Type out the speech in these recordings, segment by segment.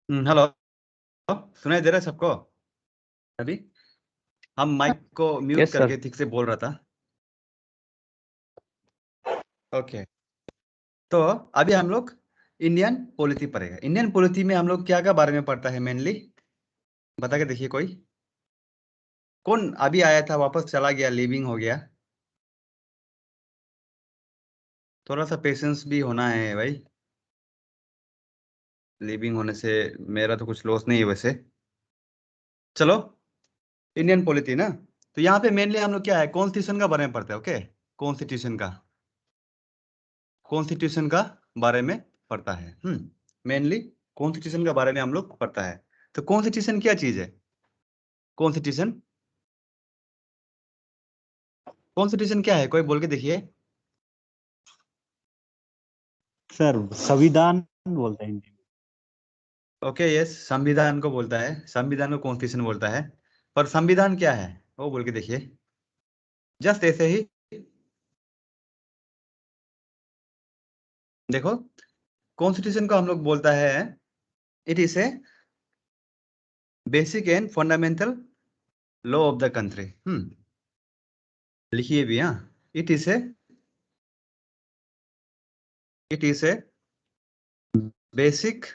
Hello. सुनाई दे रहा है सबको? अभी हम माइक को म्यूट यस सर। करके ठीक से बोल रहा था। ओके, तो अभी हम लोग इंडियन पॉलिटी पढ़ेगा। इंडियन पॉलिटी में हम लोग क्या क्या बारे में पढ़ता है मेनली, बता के देखिए। कोई कौन अभी आया था वापस चला गया, लिविंग हो गया? थोड़ा सा पेशेंस भी होना है भाई। लिविंग होने से मेरा तो कुछ लॉस नहीं है वैसे। चलो, इंडियन पॉलिटी ना, तो यहाँ पे मेनली हम लोग क्या है, कॉन्स्टिट्यूशन का बारे में पढ़ते हैं। ओके, कॉन्स्टिट्यूशन का बारे में पढ़ता है। मेनली कॉन्स्टिट्यूशन के बारे में हम लोग पढ़ता है। तो कॉन्स्टिट्यूशन क्या चीज है? कॉन्स्टिट्यूशन कॉन्स्टिट्यूशन क्या है, कोई बोल के देखिए। सर संविधान बोलते हैं हिंदी में। ओके, यस, संविधान को बोलता है, संविधान को कॉन्स्टिट्यूशन बोलता है। पर संविधान क्या है वो बोल के देखिए, जस्ट ऐसे ही देखो। कॉन्स्टिट्यूशन को हम लोग बोलता है, it is a basic and fundamental law of the country. लिखिए भी, हाँ। It is a basic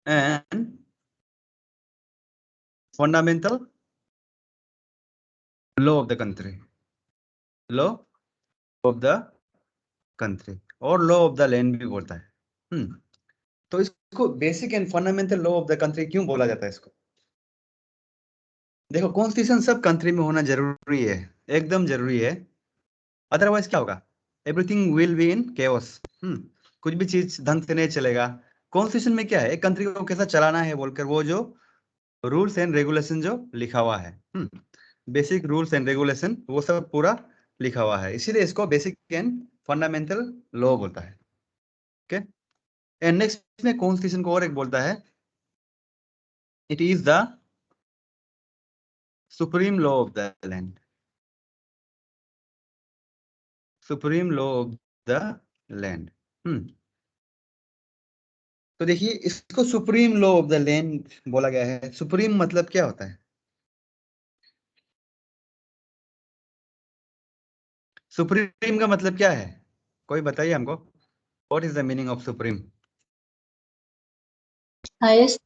and fundamental law of the country, law of the country, और लॉ ऑफ द लैंड भी बोलता है। तो इसको basic and fundamental law of the country क्यों बोला जाता है इसको? देखो, कॉन्स्टिट्यूशन सब कंट्री में होना जरूरी है, एकदम जरूरी है। अदरवाइज क्या होगा? Everything will be in chaos. कुछ भी चीज ढंग से नहीं चलेगा। कॉन्स्टिट्यूशन में क्या है, एक कंट्री को कैसा चलाना है बोलकर वो जो रूल्स एंड रेगुलेशन जो लिखा हुआ है, बेसिक रूल्स एंड रेगुलेशन, वो सब पूरा लिखा हुआ है, इसीलिए इसको बेसिक एंड फंडामेंटल लॉ बोलता है। ओके, एंड नेक्स्ट में कॉन्स्टिट्यूशन को और एक बोलता है, it is the supreme law of the land, supreme law of the land. तो देखिए, इसको supreme law of the land बोला गया है। सुप्रीम मतलब क्या होता है? सुप्रीम का मतलब क्या है, कोई बताइए हमको। What is the meaning of supreme? Highest.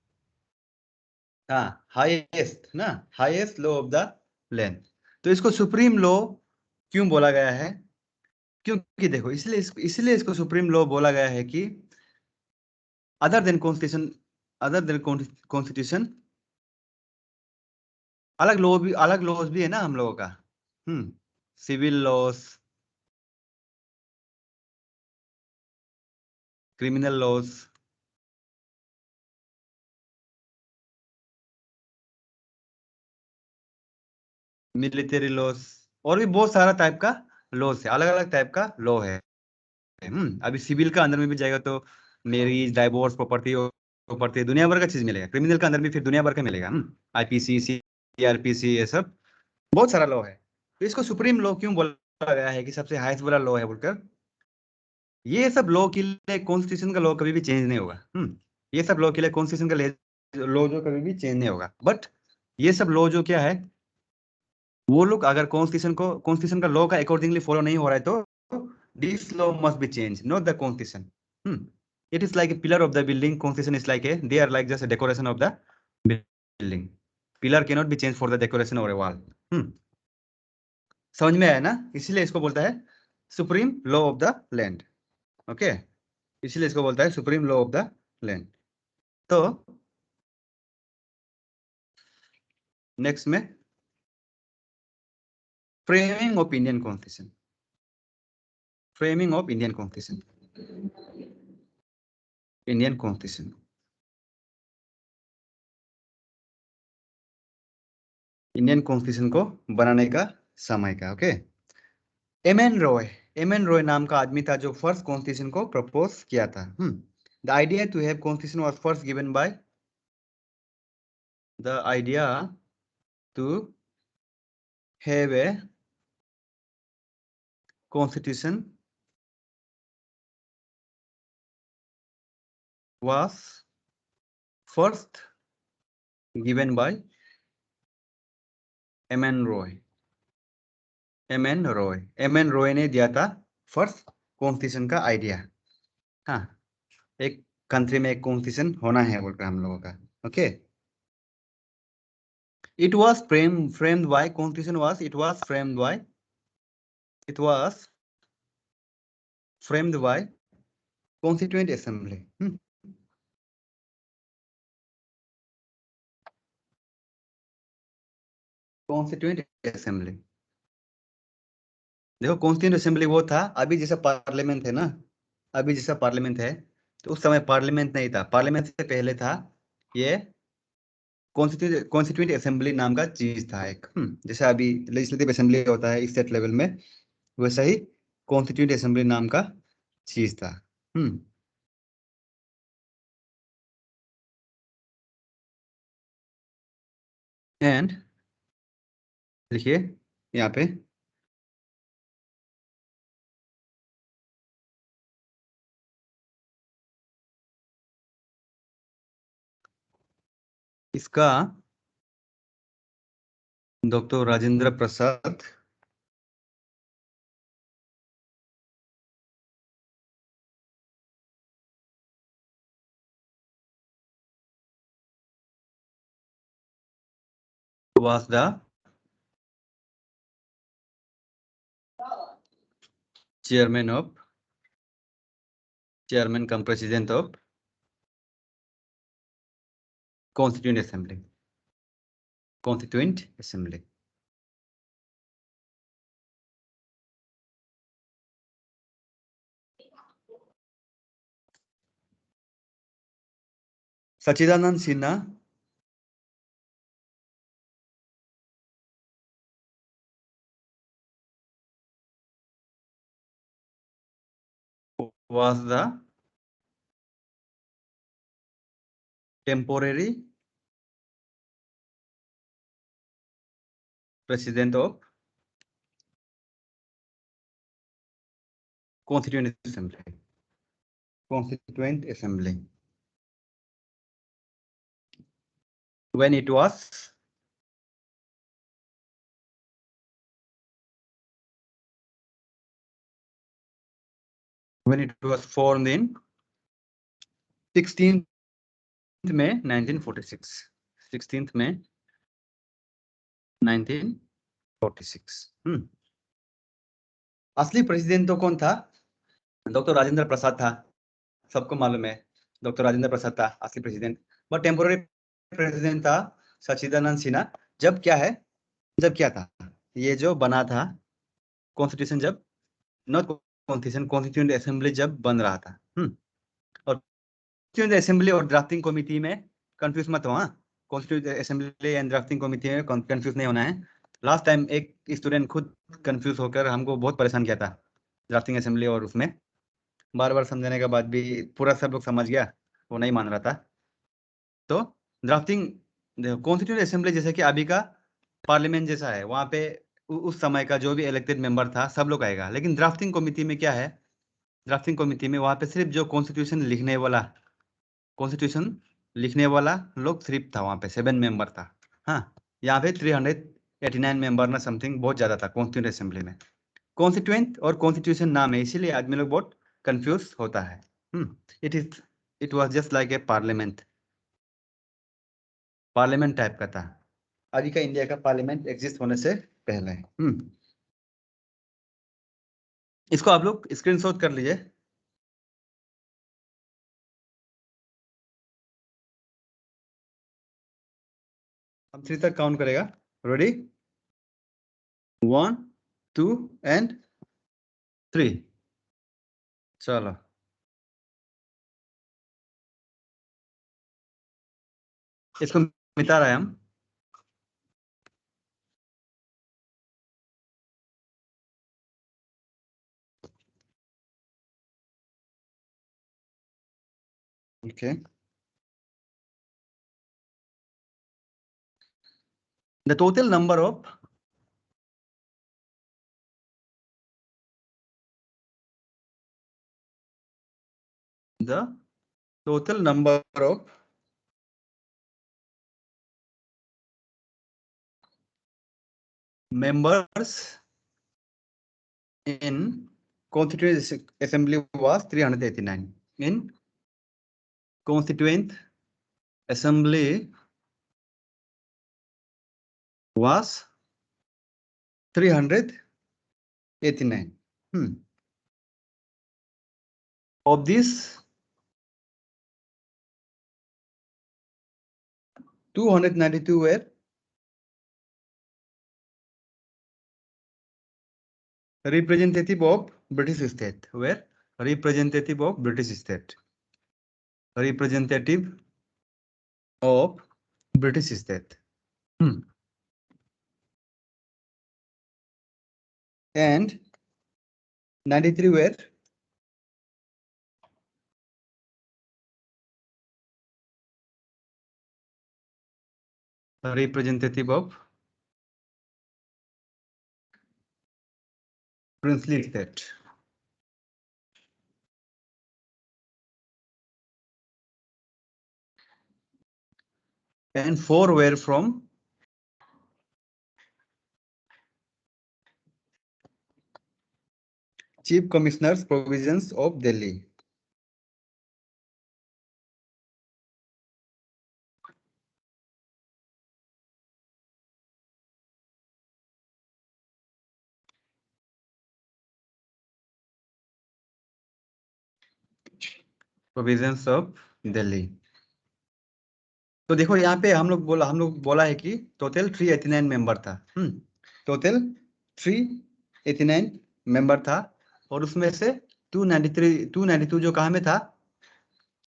हाँ, हाईएस्ट ना, highest law of the land. तो इसको सुप्रीम लॉ क्यों बोला गया है? क्योंकि देखो, इसलिए इसको सुप्रीम लॉ बोला गया है कि अदर देन कॉन्स्टिट्यूशन, अलग लॉज भी है ना हम लोगों का। Civil laws, criminal laws, military laws, और भी बहुत सारा टाइप का लॉस है, अलग अलग टाइप का लॉ है। अभी सिविल का अंदर में भी जाएगा तो मैरिज, डाइवोर्स, प्रॉपर्टी दुनिया भर का चीज मिलेगा। क्रिमिनल का अंदर भी फिर दुनिया भर का मिलेगा, आईपीसी, सीआरपीसी, ये सब बहुत सारा लॉ है। तो इसको सुप्रीम लॉ क्यों बोला गया है कि सबसे हाईएस्ट वाला लॉ है बोलकर? ये सब लॉ के लिए कॉन्स्टिट्यूशन का लॉ कभी भी चेंज नहीं होगा। ये सब लॉ के लिए कॉन्स्टिट्यूशन का लॉ जो कभी भी चेंज नहीं होगा। बट ये सब लॉ जो क्या है, वो लोग अगर कॉन्स्टिट्यूशन का लॉ का अकॉर्डिंगली फॉलो नहीं हो रहा है तो this law must be change, not the constitution. It is like a pillar of the building, constitution is like a, they are like just a decoration of the building. Pillar cannot be changed for the decoration or a wall. समझ में आया ना? इसीलिए इसको बोलता है supreme law of the land. Okay, इसलिए इसको बोलता है supreme law of the land. तो नेक्स्ट में framing of Indian constitution, framing of Indian constitution, Indian constitution, Indian constitution को बनाने का समय का। ओके, एम एन रॉय नाम का आदमी था जो फर्स्ट कॉन्स्टिट्यूशन को प्रपोज किया था। The idea to have constitution was first given by, the idea to have a constitution was first given by M.N. Roy. M.N. Roy. M.N. Roy ने दिया था फर्स्ट कॉन्स्टिट्यूशन का आइडिया। हाँ, एक country में एक कॉन्स्टिट्यूशन होना है बोलकर हम लोगों का। Okay, it was framed by constitution was it was framed by constituent assembly। Constituent assembly. देखो कॉन्स्टिट्यूएंट असेंबली वो था अभी जैसा पार्लियामेंट है ना, अभी जैसा पार्लियामेंट है, तो उस समय पार्लियामेंट नहीं था, पार्लियामेंट से पहले था ये कॉन्स्टिट्यूएंट असेंबली नाम का चीज था एक। जैसा अभी लेजिस्लेटिव असेंबली होता है स्टेट लेवल में, वैसा ही कॉन्स्टिट्यूएंट असेंबली नाम का चीज था। एंड देखिए यहाँ पे इसका doctor Rajendra Prasad was the chairman cum president of constituent assembly। Sachchidanand Sinha was the temporary president of constituent assembly when it was formed in 16th May 1946। 16th May 1946। असली प्रेसिडेंट तो कौन था? डॉक्टर राजेंद्र प्रसाद था, सबको मालूम है, डॉक्टर राजेंद्र प्रसाद था असली प्रेसिडेंट। बट टेम्पोररी प्रेसिडेंट था सच्चिदानंद सिन्हा। जब क्या था ये जो बना था कॉन्स्टिट्यूशन, जब नॉट कॉन्स्टिट्यूशन कॉन्स्टिट्यूएंट असेंबली जब बन रहा था। और कॉन्स्टिट्यूएंट असेंबली और ड्राफ्टिंग कमेटी में कंफ्यूज मत हो। Constituent assembly and drafting committee में कंफ्यूज नहीं होना है। लास्ट टाइम एक स्टूडेंट खुद कंफ्यूज होकर हमको बहुत परेशान किया था ड्राफ्टिंग असेंबली और उसमें, बार बार समझाने के बाद भी पूरा सब लोग समझ गया, वो नहीं मान रहा था। तो ड्राफ्टिंग कॉन्स्टिट्यूएंट असेंबली जैसे कि अभी का पार्लियामेंट जैसा है, वहां पे उस समय का जो भी इलेक्टेड मेंबर था सब लोग आएगा। लेकिन ड्राफ्टिंग कमेटी में क्या है, ड्राफ्टिंग कमेटी में वहां पे सिर्फ जो कॉन्स्टिट्यूशन लिखने वाला लोग सिर्फ था, वहां पे 7 मेंबर था। हाँ, यहाँ पे 389 मेंबर ना समथिंग, बहुत ज्यादा था कॉन्स्टिट्यूएंट असेंबली में। कॉन्स्टिट्यूएंट और कॉन्स्टिट्यूशन नाम है, इसीलिए आदमी लोग बहुत कंफ्यूज होता है। It was just like a parliament type का था, अभी का इंडिया का पार्लियामेंट एग्जिस्ट होने से पहले। इसको आप लोग स्क्रीनशॉट कर लीजिए। हम 3 तक काउंट करेगा। रेडी? 1 2 एंड 3। चलो, इसको मिटा रहे हैं हम। Okay, the total number of members in Constituent Assembly was 389. In Constituent Assembly was 389. Of this, 292 were representative of British state. Were representative of British state. Representative of British state. And 93 were representative of princely state. And 4 were from Chief Commissioner's Provisions of Delhi. Provisions of Delhi. तो देखो यहाँ पे हम लोग बोला है कि total 389 member था। टोटल 389 मेंबर था और उसमें से 292 जो कहाँ में था?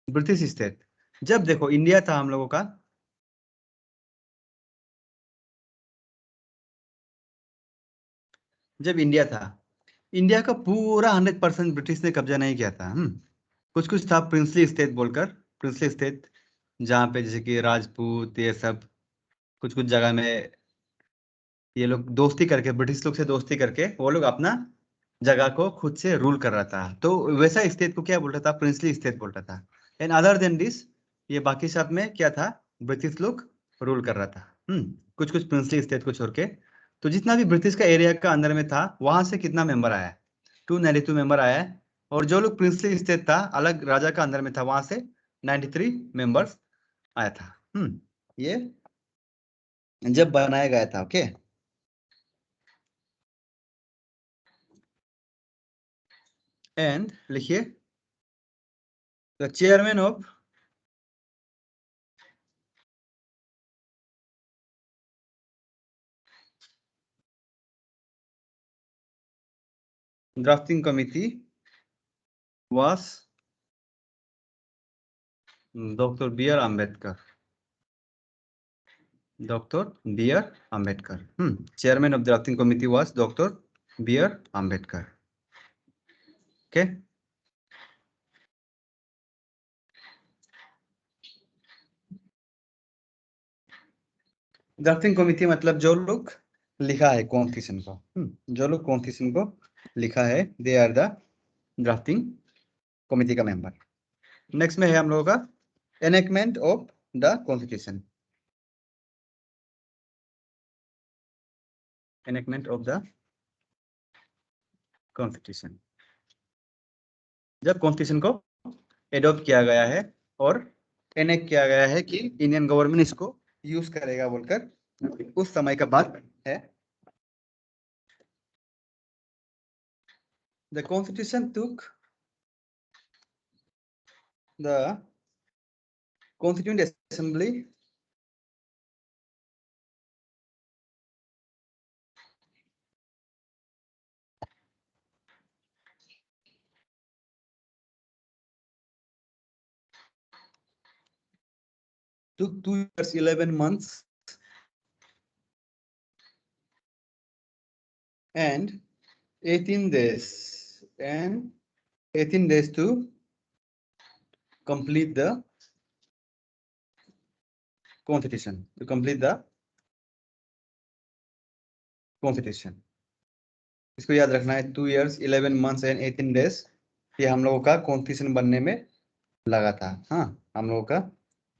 British state. जब देखो इंडिया था हम लोगों का, जब इंडिया था, इंडिया का पूरा 100% ब्रिटिश ने कब्जा नहीं किया था। कुछ कुछ था प्रिंसली स्टेट बोलकर, प्रिंसली स्टेट जहाँ पे जैसे कि राजपूत ये सब कुछ कुछ जगह में ये लोग दोस्ती करके, ब्रिटिश लोग से दोस्ती करके वो लोग अपना जगह को खुद से रूल कर रहा था। तो वैसा स्टेट को क्या बोल रहा था? प्रिंसली स्टेट बोल रहा था। एंड अदर देन दिस, ये बाकी सब में क्या था? ब्रिटिश लोग रूल कर रहा था। कुछ कुछ प्रिंसली स्टेट को छोड़ के। तो जितना भी ब्रिटिश का एरिया का अंदर में था, वहां से कितना मेंबर आया है? 292 मेंबर आया है। और जो लोग प्रिंसली स्टेट था, अलग राजा का अंदर में था, वहां से 93 मेंबर्स आया था। ये जब बनाया गया था। ओके, एंड लिखिए the chairman of drafting committee was Dr. B.R. Ambedkar. Dr. B.R. Ambedkar. Chairman of the drafting committee was Dr. B.R. Ambedkar. Okay. Drafting committee मतलब जो लोग लिखा है कॉन्स्टिट्यूशन को, जो लोग कॉन्स्टिट्यूशन को लिखा है, they are the drafting committee का मेंबर। नेक्स्ट में है हम लोगों का enactment of the constitution. Enactment of the constitution, जब कॉन्स्टिट्यूशन को एडॉप्ट किया गया है और एनेक्ट किया गया है कि इंडियन गवर्नमेंट इसको यूज करेगा बोलकर, उस समय का बात है। The constitution took the Constituent Assembly took 2 years 11 months and 18 days to complete the constitution, इसको याद रखना है। 2 years 11 months and 18 days ये हम लोगों का कॉन्स्टिट्यूशन बनने में लगा था। हाँ, हम लोगों का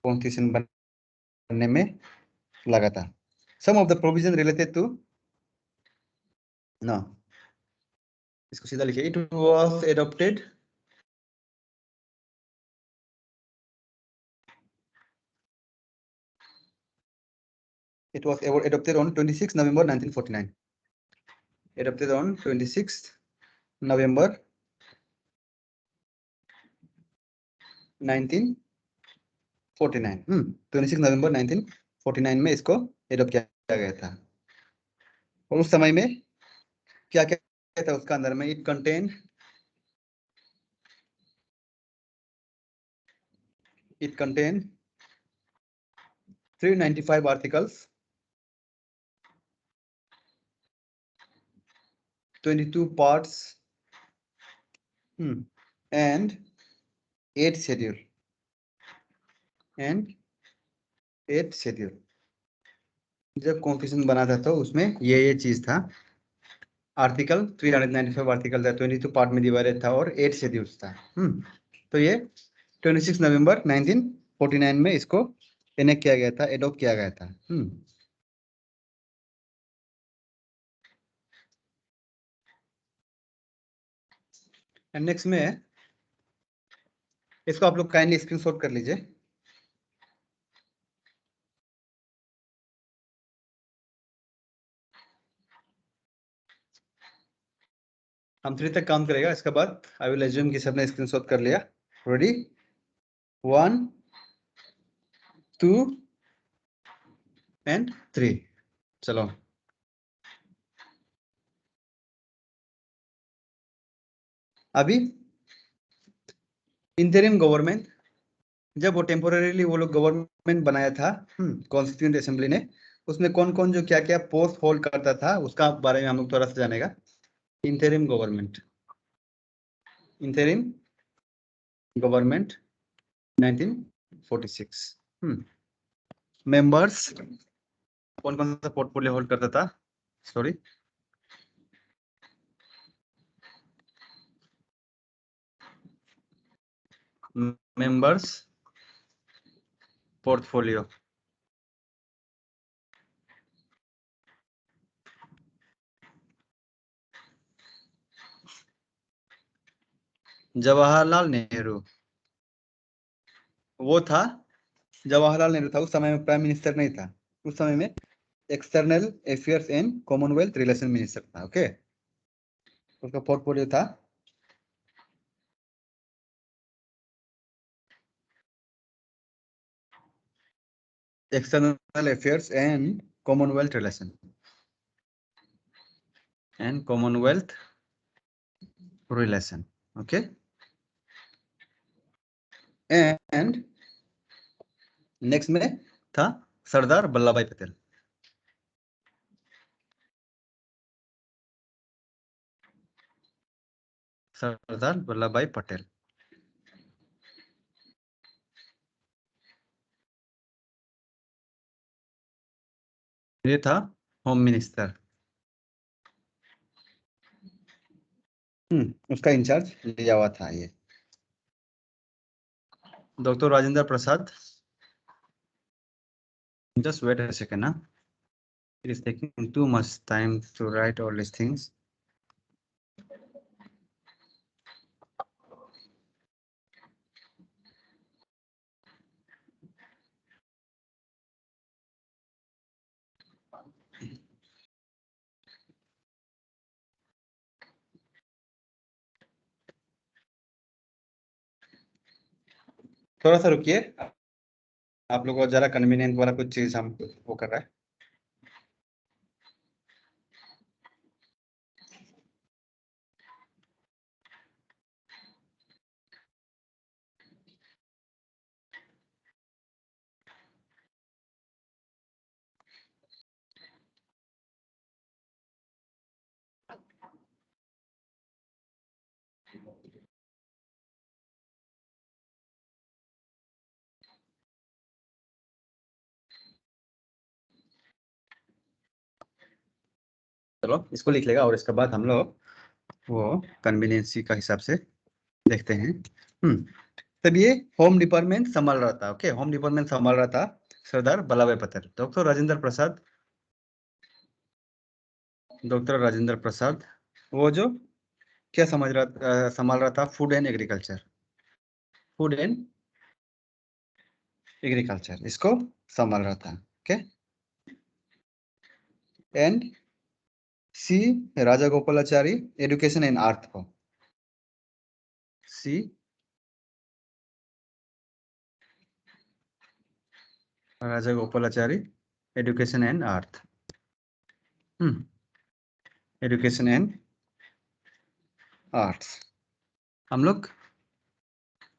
कॉन्स्टिट्यूशन बनने में लगा था। Some of the provision related to ना, इसको सीधा लिखिए, it was adopted on 26 November 1949. Adopted on 26 November 1949. 26 नवंबर 1949 में इसको एडॉप्ट किया गया था। और उस समय में क्या क्या था उसका अंदर में? It contain 395 articles, 22 parts, and 8 schedule. जब कॉन्स्टिट्यूशन बना था तो उसमें ये चीज था। आर्टिकल 395 आर्टिकल था, 22 पार्ट में डिवाइडेड था और 8 शेड्यूल्स था। तो ये 26 नवंबर 1949 में इसको इनेक्ट किया गया था, एडॉप्ट किया गया था। एंड नेक्स्ट में इसको आप लोग काइंडली स्क्रीनशॉट कर लीजिए। हम 3 तक काउंट करेगा, इसके बाद आई विल एज्यूम कि सबने स्क्रीनशॉट कर लिया। रेडी? 1 2 एंड 3। चलो अभी इंटरिम गवर्नमेंट, जब वो टेम्पोरेरीली वो लोग गवर्नमेंट बनाया था कॉन्स्टिट्यूएंट असेंबली ने, उसमें कौन कौन जो क्या क्या पोस्ट होल्ड करता था उसका बारे में हम लोग थोड़ा सा जानेगा। Interim government 1946। मेंबर्स कौन कौन सा पोर्टफोलियो होल्ड करता था? Sorry, members portfolio. Jawaharlal Nehru वो था, जवाहरलाल नेहरू था। उस समय में प्राइम मिनिस्टर नहीं था, उस समय में external affairs and Commonwealth relation minister था। ओके, उसका पोर्टफोलियो था external affairs and Commonwealth relation okay. And next में था सरदार वल्लभ भाई पटेल। सरदार वल्लभ भाई पटेल ये था होम मिनिस्टर। उसका इंचार्ज लिया हुआ था ये doctor Rajendra Prasad. Just wait a second ना, it is taking too much time to write all this things. थोड़ा सा रुकिए, आप लोगों को जरा कन्वीनियंट वाला कुछ चीज हम वो कर रहा है। चलो इसको लिख लेगा और इसके बाद हम लोग वो कन्वीनियंसी का हिसाब से देखते हैं। तब ये होम डिपार्टमेंट संभाल रहा था। ओके, होम डिपार्टमेंट संभाल रहा था सरदार वल्लभ भाई पटेल। डॉक्टर राजेंद्र प्रसाद डॉक्टर राजेंद्र प्रसाद, वो जो क्या संभाल रहा था, food and agriculture, food and agriculture इसको संभाल रहा था। Okay, and C Rajagopalachari, education and art को, C Rajagopalachari, education and art, education and arts. हम लोग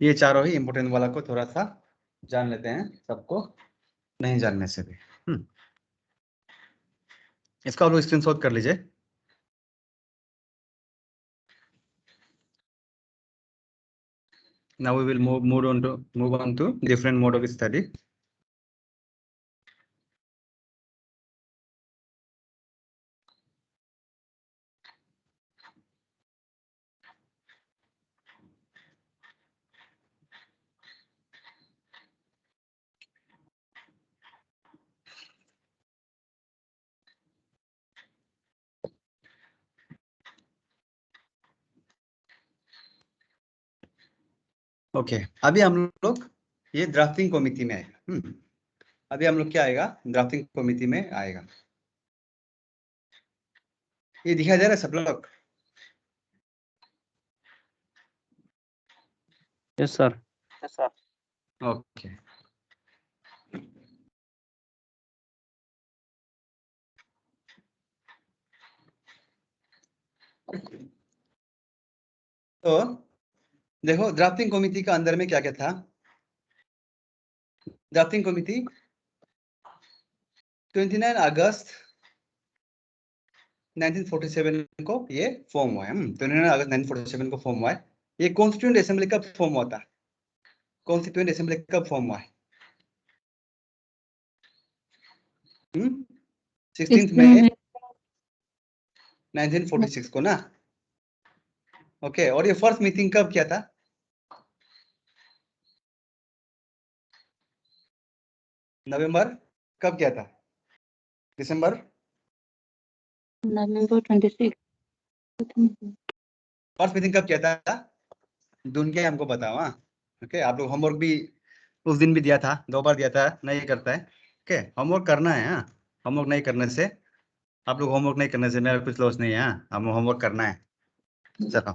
ये चारों ही इंपोर्टेंट वाला को थोड़ा सा जान लेते हैं, सबको नहीं जानने से भी। इसका आप लोग स्क्रीनशॉट कर लीजिए। Now we will move on to different mode of study. Okay, अभी हम लोग ये ड्राफ्टिंग कमेटी में आएगा। अभी हम लोग क्या आएगा, ड्राफ्टिंग कमेटी में आएगा। ये दिखाई दे रहा है सब लोग? Yes sir. ओके, तो देखो ड्राफ्टिंग कमेटी का अंदर में क्या क्या था। ड्राफ्टिंग कमेटी 29 अगस्त 1947 को ये फॉर्म हुआ है। 29 अगस्त 1947 को फॉर्म हुआ है। ये कॉन्स्टिट्यूएंट असेंबली कब फॉर्म हुआ था? कॉन्स्टिट्यूएंट असेंबली कब फॉर्म हुआ है? 16 मई 1946 को ना। ओके, और ये फर्स्ट मीटिंग कब किया था? नवंबर कब किया था? दिसंबर नवंबर 26। फर्स्ट मीटिंग कब किया था? ढूंढ के हमको बताओ। हाँ, ओके, आप लोग होमवर्क भी उस दिन भी दिया था, 2 बार दिया था, नहीं करता है। ओके, होमवर्क करना है। हाँ, होमवर्क नहीं करने से, आप लोग होमवर्क नहीं करने से मेरा कुछ लॉस नहीं है। हाँ, हमें होमवर्क करना है। चलो,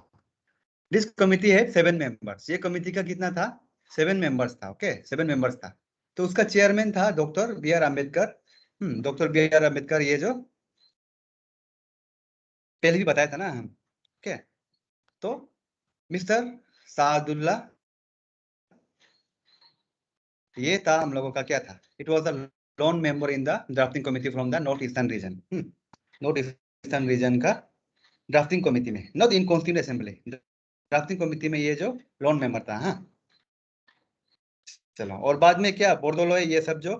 दिस कमिटी है 7 मेंबर्स। ये कमिटी का कितना था? 7 मेंबर्स था। ओके, 7 मेंबर्स था। तो उसका चेयरमैन था doctor B R Ambedkar. Doctor B R Ambedkar, ये जो पहले भी बताया था ना हम। ओके, तो मिस्टर सादुल्ला, ये था हम लोगों का क्या था? It was the loan member in the drafting committee from the north eastern region. North eastern region का ड्राफ्टिंग कमिटी में, not in constituent assembly, drafting committee में ये जो लोन मेंबर था। हाँ, चलो, और बाद में क्या बोर्डोलो है, ये सब जो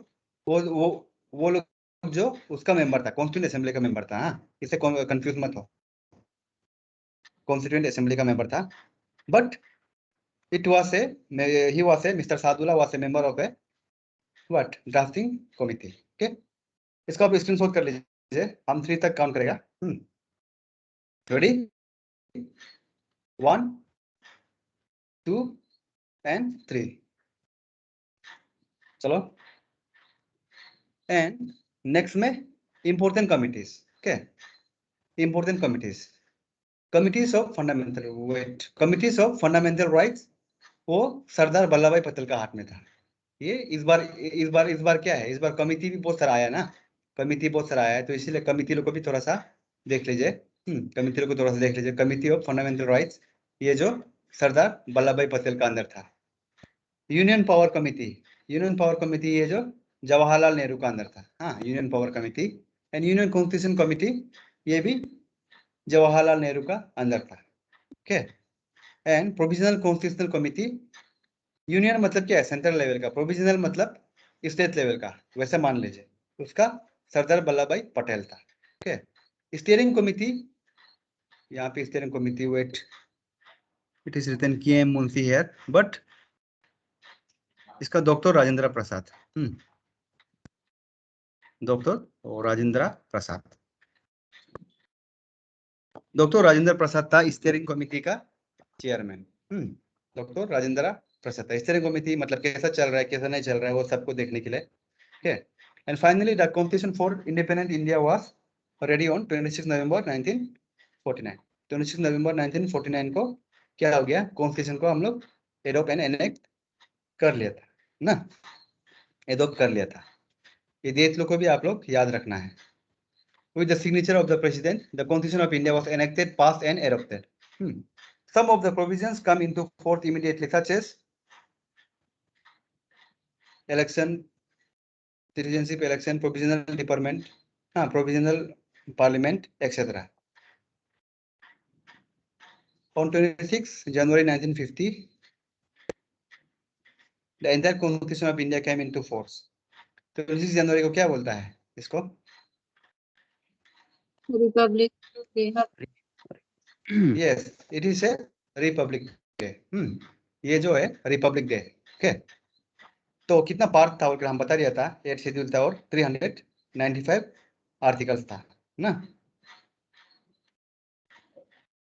वो लोग जो उसका मेंबर था, कॉन्स्टिट्यूएंट असेंबली का मेंबर था। हाँ, इससे कंफ्यूज मत हो, कॉन्स्टिट्यूएंट असेंबली का मेंबर था। But it was a he was a Mr. Sadullah was a member of a what drafting committee. Okay, इसको आप स्क्रीनशॉट कर लीजिए, हम 3 तक काउंट करेगा। Ready, 1 2 and 3। चलो, एंड नेक्स्ट में important committees. Okay, important committees, committees of fundamental wait, committees of fundamental rights, वो सरदार वल्लभ भाई पटेल का हाथ में था। ये इस बार क्या है, इस बार कमिटी भी बहुत सारा आया ना, कमिटी बहुत सारा आया है, तो इसीलिए कमिटी लोग को भी थोड़ा सा देख लीजिए। कमिटी लोग को थोड़ा सा देख लीजिए। कमिटी ऑफ फंडामेंटल राइट्स, ये जो सरदार वल्लभ भाई पटेल का अंदर था। Union power committee, union power committee ये जो जवाहरलाल नेहरू का अंदर था। हाँ, union power committee. And union constitution committee, ये भी जवाहरलाल नेहरू का अंदर था। Okay, and provisional constitutional committee, union मतलब क्या है, सेंट्रल लेवल का, प्रोविजनल मतलब स्टेट लेवल का, वैसे मान लीजिए, उसका सरदार वल्लभ भाई पटेल था। ओके, स्टीयरिंग कमिटी, यहाँ पे steering committee, wait, it is written K M Munshi here, but इसका doctor Rajendra Prasad, doctor Rajendra Prasad. Doctor Rajendra Prasad था स्टीयरिंग कमेटी का चेयरमैन। डॉक्टर राजेंद्र प्रसाद था। स्टीयरिंग कमेटी मतलब कैसा चल रहा है कैसा नहीं चल रहा है वो सबको देखने के लिए। Okay. And finally, the competition for independent India was ready on 26 November 1949. 26 नवंबर 1949 को क्या हो गया, कॉन्स्टिट्यूशन को हम लोग एडॉप्ट एंड एनेक्ट कर लिया था ना, एडॉप्ट कर लिया था। ये डेट लोग को भी आप लोग याद रखना है। With the signature of the president, the Constitution of India was enacted, passed and adopted. Some of the provisions come into force immediately, such as election, citizenship election, provisional department, provisional parliament, etc. On 26 January 1950, the entire Constitution of India came into force. 26 जनवरी को क्या बोलता है इसको? Republic day. Yes, it is a Republic Day. ये जो है Republic day. Okay, तो कितना पार्ट था और हम बता दिया था, 8 शेड्यूल था और 395 आर्टिकल्स था ना।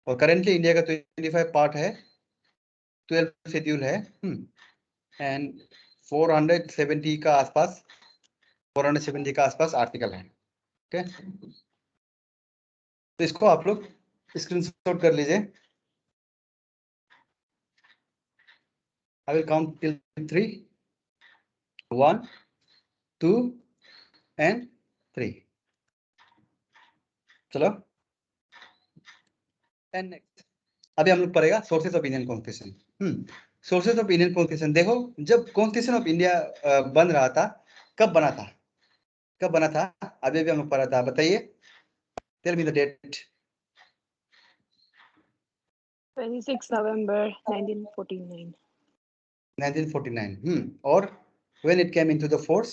और करेंटली इंडिया का 25 पार्ट है, 12 शेड्यूल है एंड 470 का आसपास, 470 का आसपास आर्टिकल है। ओके, तो इसको आप लोग स्क्रीनशॉट कर लीजिए। I will count till 3, 1, 2 and 3। चलो, एंड नेक्स्ट अभी हम लोग पढ़ेगा sources of Indian constitution. Sources of Indian constitution देखो, जब कॉन्स्टिट्यूशन ऑफ इंडिया बन रहा था, कब बना था, कब बना था? अभी भी हम लोग पढ़ा था, बताइए, टेल मी द डेट। 26 नवंबर 1949। 1949। और when it came into the force?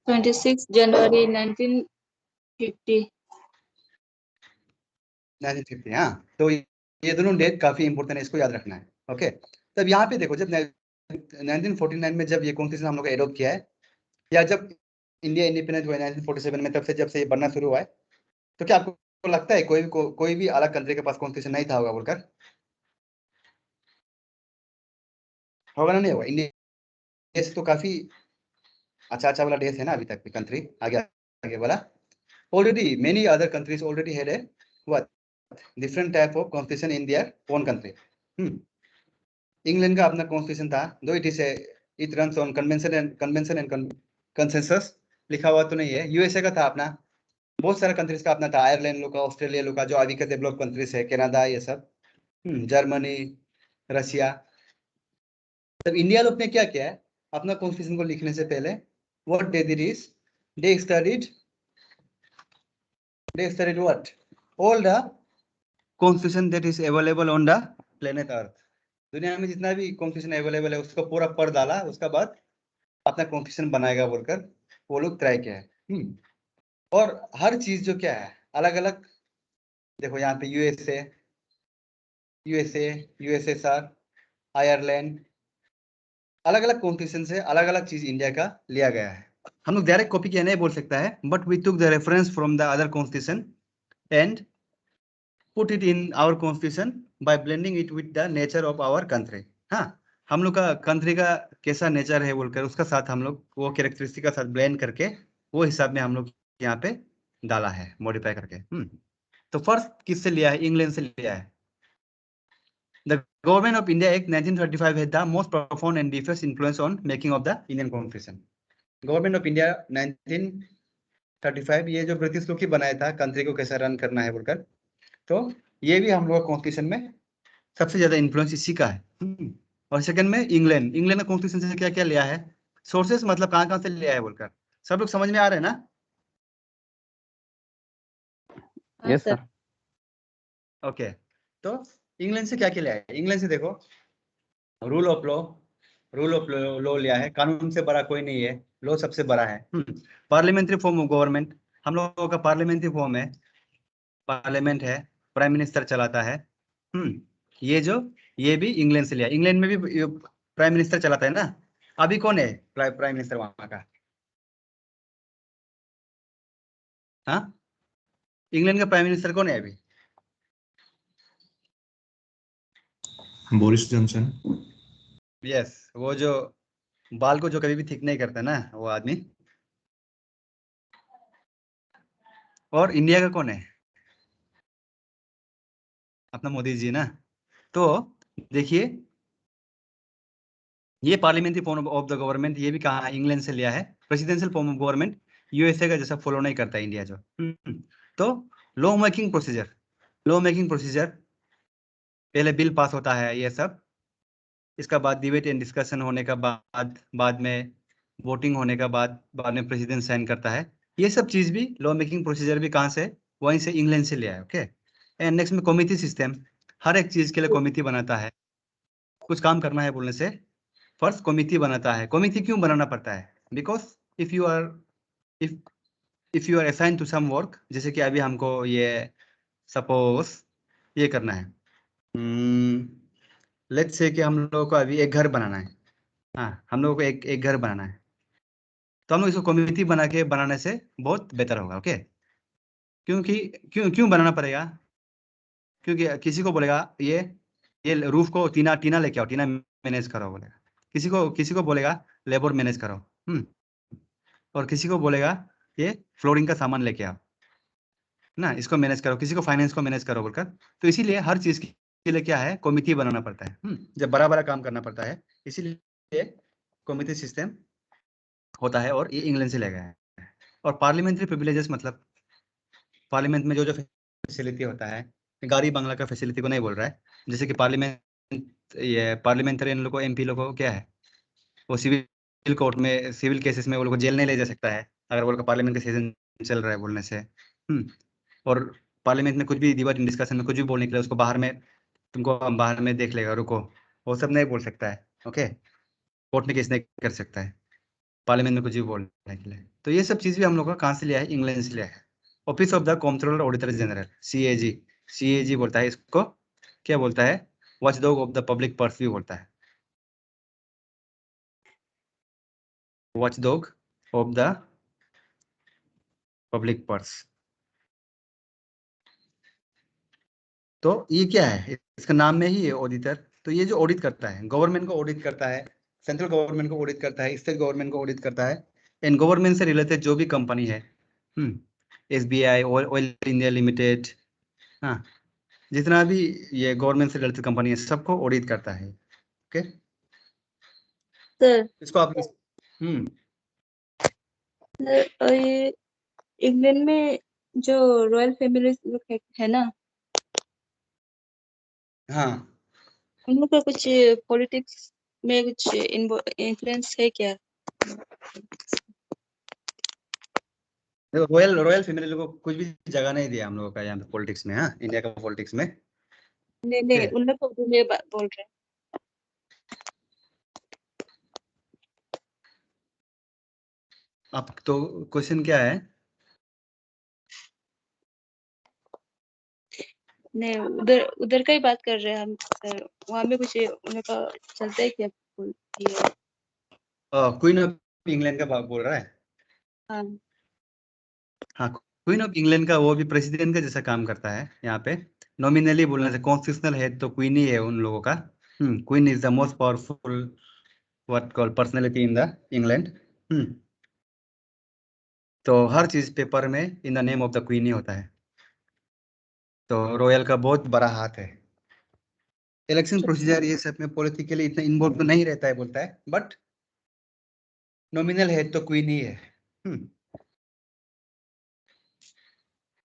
26 जनवरी 1950। 1950। हाँ, तो ये दोनों डेट काफी इंपोर्टेंट है, इसको याद रखना है। ओके, तब यहाँ पे देखो, जब 1949 में जब ये कॉन्स्टिट्यूशन हम लोग एडॉप्ट किया है, या जब इंडिया इंडिपेंडेंट हुआ 1947 में, तब से जब से ये बनना शुरू हुआ है, तो क्या आपको लगता है कोई भी अलग कंट्री के पास कॉन्स्टिट्यूशन नहीं था होगा बोलकर? होगा ना, नहीं होगा? इंडिया देश तो काफी अच्छा वाला देश है ना, अभी तक भी कंट्री आगे वाला। Already many other countries already had a what different type of constitution in their own country. England का अपना कॉन्स्टिट्यूशन था, दो it runs on convention and consensus, लिखा हुआ तो नहीं है। यूएसए का था अपना, बहुत सारे कंट्रीज का अपना था, आयरलैंड लोग का, ऑस्ट्रेलिया लोग का, जो अभी के डेवलप कंट्रीज है, कनाडा, ये सब, जर्मनी, रशिया। तब इंडिया लोग ने क्या किया है, अपना कॉन्स्टिट्यूशन को लिखने से पहले what they did is they studied what all the constitution that is available on the planet earth। दुनिया में जितना भी कॉन्स्टिट्यूशन अवेलेबल है उसको पूरा पढ़ डाला, उसका बाद अपना कॉन्स्टिट्यूशन बनाएगा बोलकर वो लोग ट्राई किया है। और हर चीज जो क्या है अलग अलग, देखो यहाँ पे यूएसएसआर, आयरलैंड, अलग अलग कॉन्स्टिट्यूशन से अलग अलग चीज इंडिया का लिया गया है। हम लोग डायरेक्ट कॉपी किया नहीं बोल सकता है, but we took the reference from the other constitution and put it in our constitution by blending it with the nature of our country। हाँ, हम लोग का कंट्री का कैसा नेचर है बोलकर उसका साथ हम लोग वो कैरेक्टरिस्टिक का साथ ब्लेंड करके वो हिसाब में हम लोग यहाँ पे डाला है, मॉडिफाई करके। तो फर्स्ट किससे लिया है? इंग्लैंड से लिया है। The Government of India Act 1935 had the most profound and deepest influence on making of the Indian Constitution। Government of India 1935 ये जो ब्रिटिश लोग की बनाया था कंट्री को कैसा रन करना है बोलकर, तो ये भी हम लोग कॉन्स्टिट्यूशन में सबसे ज्यादा इन्फ्लुएंस इसी का है। और सेकंड में इंग्लैंड का कॉन्स्टिट्यूशन से क्या क्या लिया है, सोर्सेस मतलब कहाँ से लिया है बोलकर, सब लोग समझ में आ रहे हैं ना? Yes sir. ओके, तो इंग्लैंड से क्या क्या लिया है? इंग्लैंड से देखो, रूल ऑफ लॉ लिया है, कानून से बड़ा कोई नहीं है, लॉ सबसे बड़ा है। पार्लियामेंट्री फॉर्म ऑफ गवर्नमेंट, हम लोगों का पार्लियामेंट्री फॉर्म है, पार्लियामेंट है, प्राइम मिनिस्टर चलाता है। ये भी इंग्लैंड से लिया। इंग्लैंड में भी प्राइम मिनिस्टर चलाता है ना। अभी कौन है प्राइम मिनिस्टर वहां का? हाँ, इंग्लैंड का प्राइम मिनिस्टर कौन है अभी? Boris Johnson. यस, वो जो बाल को जो कभी भी ठीक नहीं करता ना, वो आदमी। और इंडिया का कौन है? अपना मोदी जी ना। तो देखिए, ये parliamentary form of the government ये भी कहा इंग्लैंड से लिया है। Presidential form of government USA का जैसा फॉलो नहीं करता इंडिया जो। तो लॉ मेकिंग प्रोसीजर पहले बिल पास होता है ये सब, इसका बाद डिबेट एंड डिस्कशन होने का बाद में वोटिंग होने का बाद में प्रेसिडेंट साइन करता है। ये सब चीज भी लॉ मेकिंग प्रोसीजर भी कहाँ से? वहीं से, इंग्लैंड से लिया है। ओके। एंड नेक्स्ट में कमिटी सिस्टम, हर एक चीज के लिए कमिटी बनाता है। कुछ काम करना है बोलने से फर्स्ट कमिटी बनाता है। कमिटी क्यों बनाना पड़ता है? Because if you are assign to some work, जैसे कि अभी हमको ये सपोज ये करना है, लेट्स से कि हम लोगों को अभी एक घर बनाना है। हाँ, हम लोगों को एक घर बनाना है, तो हम लोग इसको कम्युनिटी बनाने से बहुत बेहतर होगा। ओके। क्योंकि क्यों बनाना पड़ेगा? क्योंकि किसी को बोलेगा ये रूफ को टीना लेके आओ, टीना मैनेज करो बोलेगा। किसी को बोलेगा लेबर मैनेज करो। और किसी को बोलेगा ये फ्लोरिंग का सामान लेके आओ ना, इसको मैनेज करो। किसी को फाइनेंस को मैनेज करो बोलकर। तो इसीलिए हर चीज के लिए क्या है, कमिटी बनाना पड़ता है। जब बड़ा काम करना पड़ता है, इसीलिए कमिटी सिस्टम होता है, और ये इंग्लैंड से ले गया है। और पार्लियामेंट्री प्रिविलेजेस मतलब पार्लियामेंट में जो फैसिलिटी होता है, गाड़ी बंगला का फैसिलिटी को नहीं बोल रहा है। जैसे कि पार्लियामेंटेरियन लोग को, एमपी लोग को क्या है, वो सिविल कोर्ट में सिविल केसेस में वो लोग को जेल नहीं ले जा सकता है अगर वो लोग का पार्लियामेंट का सेशन चल रहा है बोलने से। और पार्लियामेंट में कुछ भी डिबेट डिस्कशन में कुछ भी बोलने के लिए उसको बाहर में, तुमको हम बाहर में देख लेगा, रुको, वो सब नहीं बोल सकता है। ओके। कोर्ट में केस नहीं कर सकता है पार्लियामेंट में कुछ भी बोलने के लिए। तो ये सब चीज भी हम लोग का कहाँ से लिया है? इंग्लैंड से लिया है। Office of the controller auditor general, CAG बोलता है इसको। क्या बोलता है? Watchdog of the public purse भी बोलता है। Watchdog of the public purse. तो ये क्या है? इसका नाम में ही है ऑडिटर। तो ये जो ऑडिट करता है, गवर्नमेंट को ऑडिट करता है, सेंट्रल गवर्नमेंट को ऑडिट करता है, स्टेट गवर्नमेंट को ऑडिट करता है, एंड गवर्नमेंट से रिलेटेड जो भी कंपनी है, SBI, ऑयल इंडिया लिमिटेड, हाँ, जितना भी ये गवर्नमेंट से रिलेटेड कंपनी है सबको ऑडिट करता है। ओके। सर, इसको आप ये इंग्लैंड में जो रॉयल फैमिली है ना, हाँ, उन लोग का कुछ पॉलिटिक्स में कुछ इन्फ्लुएंस है क्या? देखो, रॉयल फैमिली लोगों को कुछ भी जगह नहीं दिया हम लोगों का यहाँ पे पॉलिटिक्स में। हाँ, इंडिया का पॉलिटिक्स में। नहीं, उन लोग को मैं बोल रहे हैं। अब तो क्वेश्चन क्या है? नहीं, उधर का ही बात कर रहे हैं हम सर। वहाँ में कुछ उनका चलता है क्या? ये क्वीन ऑफ इंग्लैंड का बोल रहा है। हाँ, हाँ, क्वीन ऑफ इंग्लैंड का वो भी प्रेसिडेंट का जैसा काम करता है यहाँ पे। नॉमिनली बोलने से कॉन्स्टिट्यूशनल हेड तो क्वीन ही है उन लोगों का। Queen is the most powerful what call personality in the England. तो हर चीज पेपर में in the name of the queen ही होता है। तो रॉयल का बहुत बड़ा हाथ है। इलेक्शन प्रोसीजर ये सब में पॉलिटिकली इतना इन्वॉल्व तो नहीं रहता है बोलता है, बट नॉमिनल हेड तो क्वीन ही है।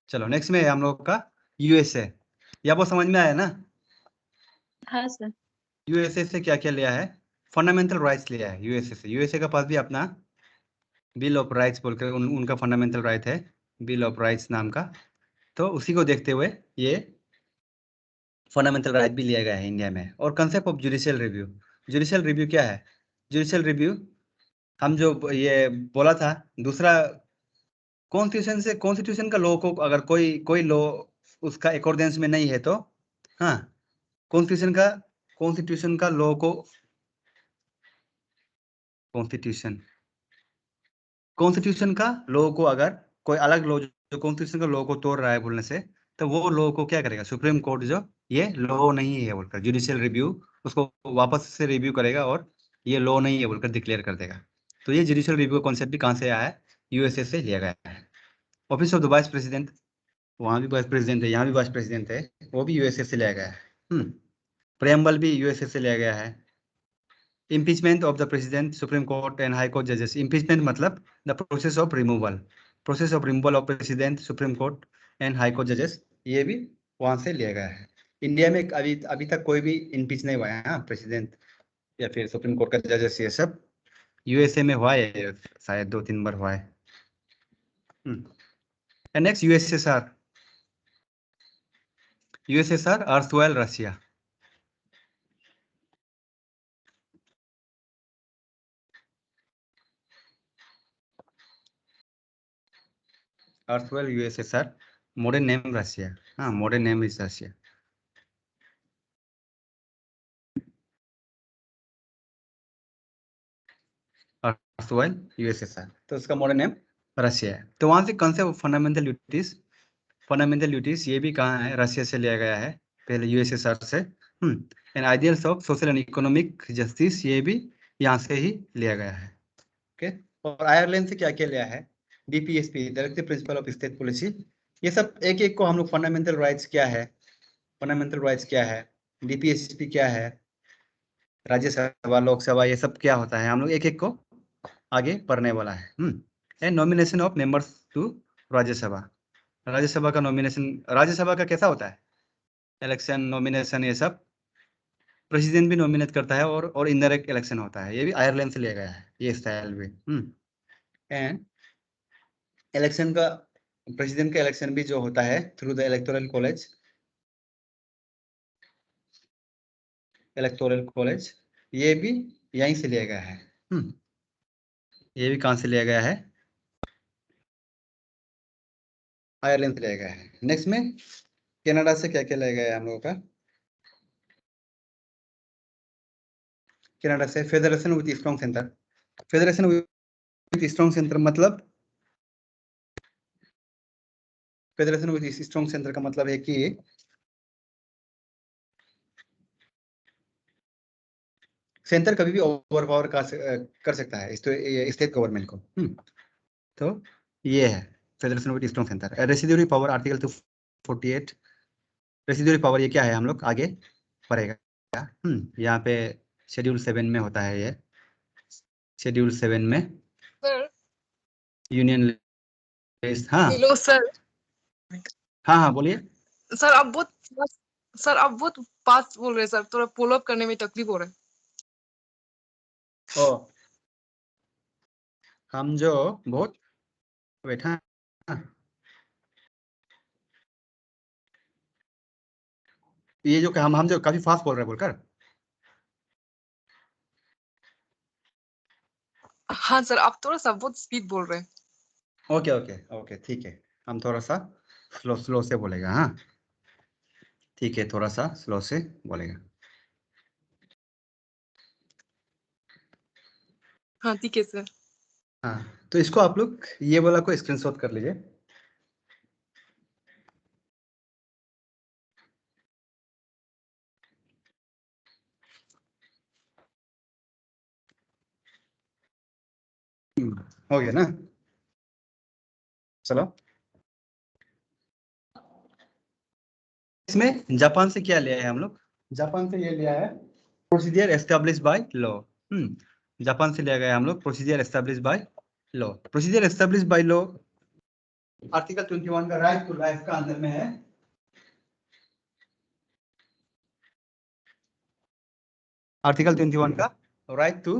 चलो नेक्स्ट में हम लोग का यूएसए। या वो समझ में आया ना? हाँ सर। यूएसए से क्या क्या लिया है? फंडामेंटल राइट्स लिया है यूएसए से। यूएसए का पास भी अपना बिल ऑफ राइट्स बोलकर उनका फंडामेंटल राइट है, बिल ऑफ राइट्स नाम का। तो उसी को देखते हुए ये फंडामेंटल राइट भी लिया गया है इंडिया में। और कंसेप्ट ऑफ जुडिशियल रिव्यू क्या है? जुडिशियल रिव्यू हम जो ये बोला था दूसरा, कॉन्स्टिट्यूशन का लॉ को अगर कोई लॉ उसका अकॉर्डेंस में नहीं है तो, हाँ, कॉन्स्टिट्यूशन का लॉ को कॉन्स्टिट्यूशन का लॉ को अगर कोई अलग लॉ जो कॉन्स्टिट्यूशन का लॉ को तोड़ रहा है बोलने से, तो वो लॉ को क्या करेगा सुप्रीम कोर्ट, जो ये लॉ नहीं है बोलकर जुडिशियल रिव्यू उसको वापस से रिव्यू करेगा और ये लॉ नहीं है बोलकर डिक्लेयर कर देगा। तो ये जुडिशियल रिव्यू कॉन्सेप्ट भी कहाँ से आया है, यूएसए से लिया गया है। Office of the vice president, वहाँ भी वाइस प्रेसिडेंट है, यहाँ भी वाइस प्रेसिडेंट है, वो भी यूएसए से लिया गया है। प्रेम्बल भी यूएसए से लिया गया है। Impeachment of the president, supreme court and high court जजेस। इम्पीचमेंट मतलब the process of removal of president, supreme court and high court जजेस, ये भी वहां से लिया गया है। इंडिया में अभी तक कोई भी इम्पीच नहीं हुआ है प्रेसिडेंट या फिर सुप्रीम कोर्ट का जजेस, ये सब यूएसए में हुआ है, शायद 2-3 बार हुआ है। Next USSR erstwhile Russia. Erstwhile USSR, modern name Russia. Modern name is Russia. Erstwhile USSR, तो उसका मॉडर्न नेम रशिया है। तो वहां से कौन से फंडामेंटल ड्यूटीज ये भी कहाँ है, रशिया से लिया गया है, पहले यूएसएसआर से। And ideals of social and economic justice, ये भी यहाँ से ही लिया गया है। ओके, और आयरलैंड से क्या क्या लिया है, DPSP, directive principle of state policy, ये सब एक एक को हम लोग फंडामेंटल राइट्स क्या है, डीपीएसपी क्या है, राज्यसभा लोकसभा, ये सब क्या होता है, हम लोग एक एक को आगे पढ़ने वाला है। And nomination of members to Rajya Sabha का नॉमिनेशन, राज्यसभा का कैसा होता है, इलेक्शन, नॉमिनेशन, ये सब प्रेसिडेंट भी नॉमिनेट करता है और इनडायरेक्ट इलेक्शन होता है, ये भी आयरलैंड से लिया गया है ये स्टाइल भी। एंड इलेक्शन का, प्रेसिडेंट का इलेक्शन भी जो होता है थ्रू द इलेक्टोरल कॉलेज, ये भी यहीं से लिया गया है। ये भी कहाँ से लिया गया है, आयरलैंड से लिया गया है। नेक्स्ट में कनाडा से क्या क्या लिया गया है हम लोगों का, कनाडा से federation with strong centre. Federation with strong centre मतलब, फेडरेशन विद स्ट्रॉन्ग सेंटर का मतलब है कि सेंटर कभी भी ओवर पावर कर सकता है स्टेट गवर्नमेंट को। तो ये है federation with strong centre. Residuary power article 248, residuary power ये क्या है हम लोग आगे पढ़ेगा। यहाँ पे शेड्यूल 7 में होता है ये, शेड्यूल 7 में यूनियन लिस्ट। Hello sir. हाँ बोलिए सर आप बहुत फास्ट बोल रहे हैं सर, थोड़ा फॉलो अप करने में तकलीफ हो रहा है। हम जो बहुत बैठा, ये जो हम जो काफी फास्ट बोल रहे हैं बोलकर। हाँ सर, आप थोड़ा सा बहुत स्पीड बोल रहे हैं। ओके ठीक है, हम थोड़ा सा स्लो से बोलेगा। हाँ ठीक है, थोड़ा सा स्लो से बोलेगा। हाँ ठीक है सर। हाँ तो इसको आप लोग ये वाला को स्क्रीनशॉट कर लीजिए। हो गया ना, चलो। इसमें जापान से क्या लिया है हम लोग, जापान से ये लिया है procedure establish by law. Japan से लिया गया हम लोग procedure establish by law. Procedure establish by law article 21 का राइट टू लाइफ का अंदर में है। आर्टिकल 21 का राइट टू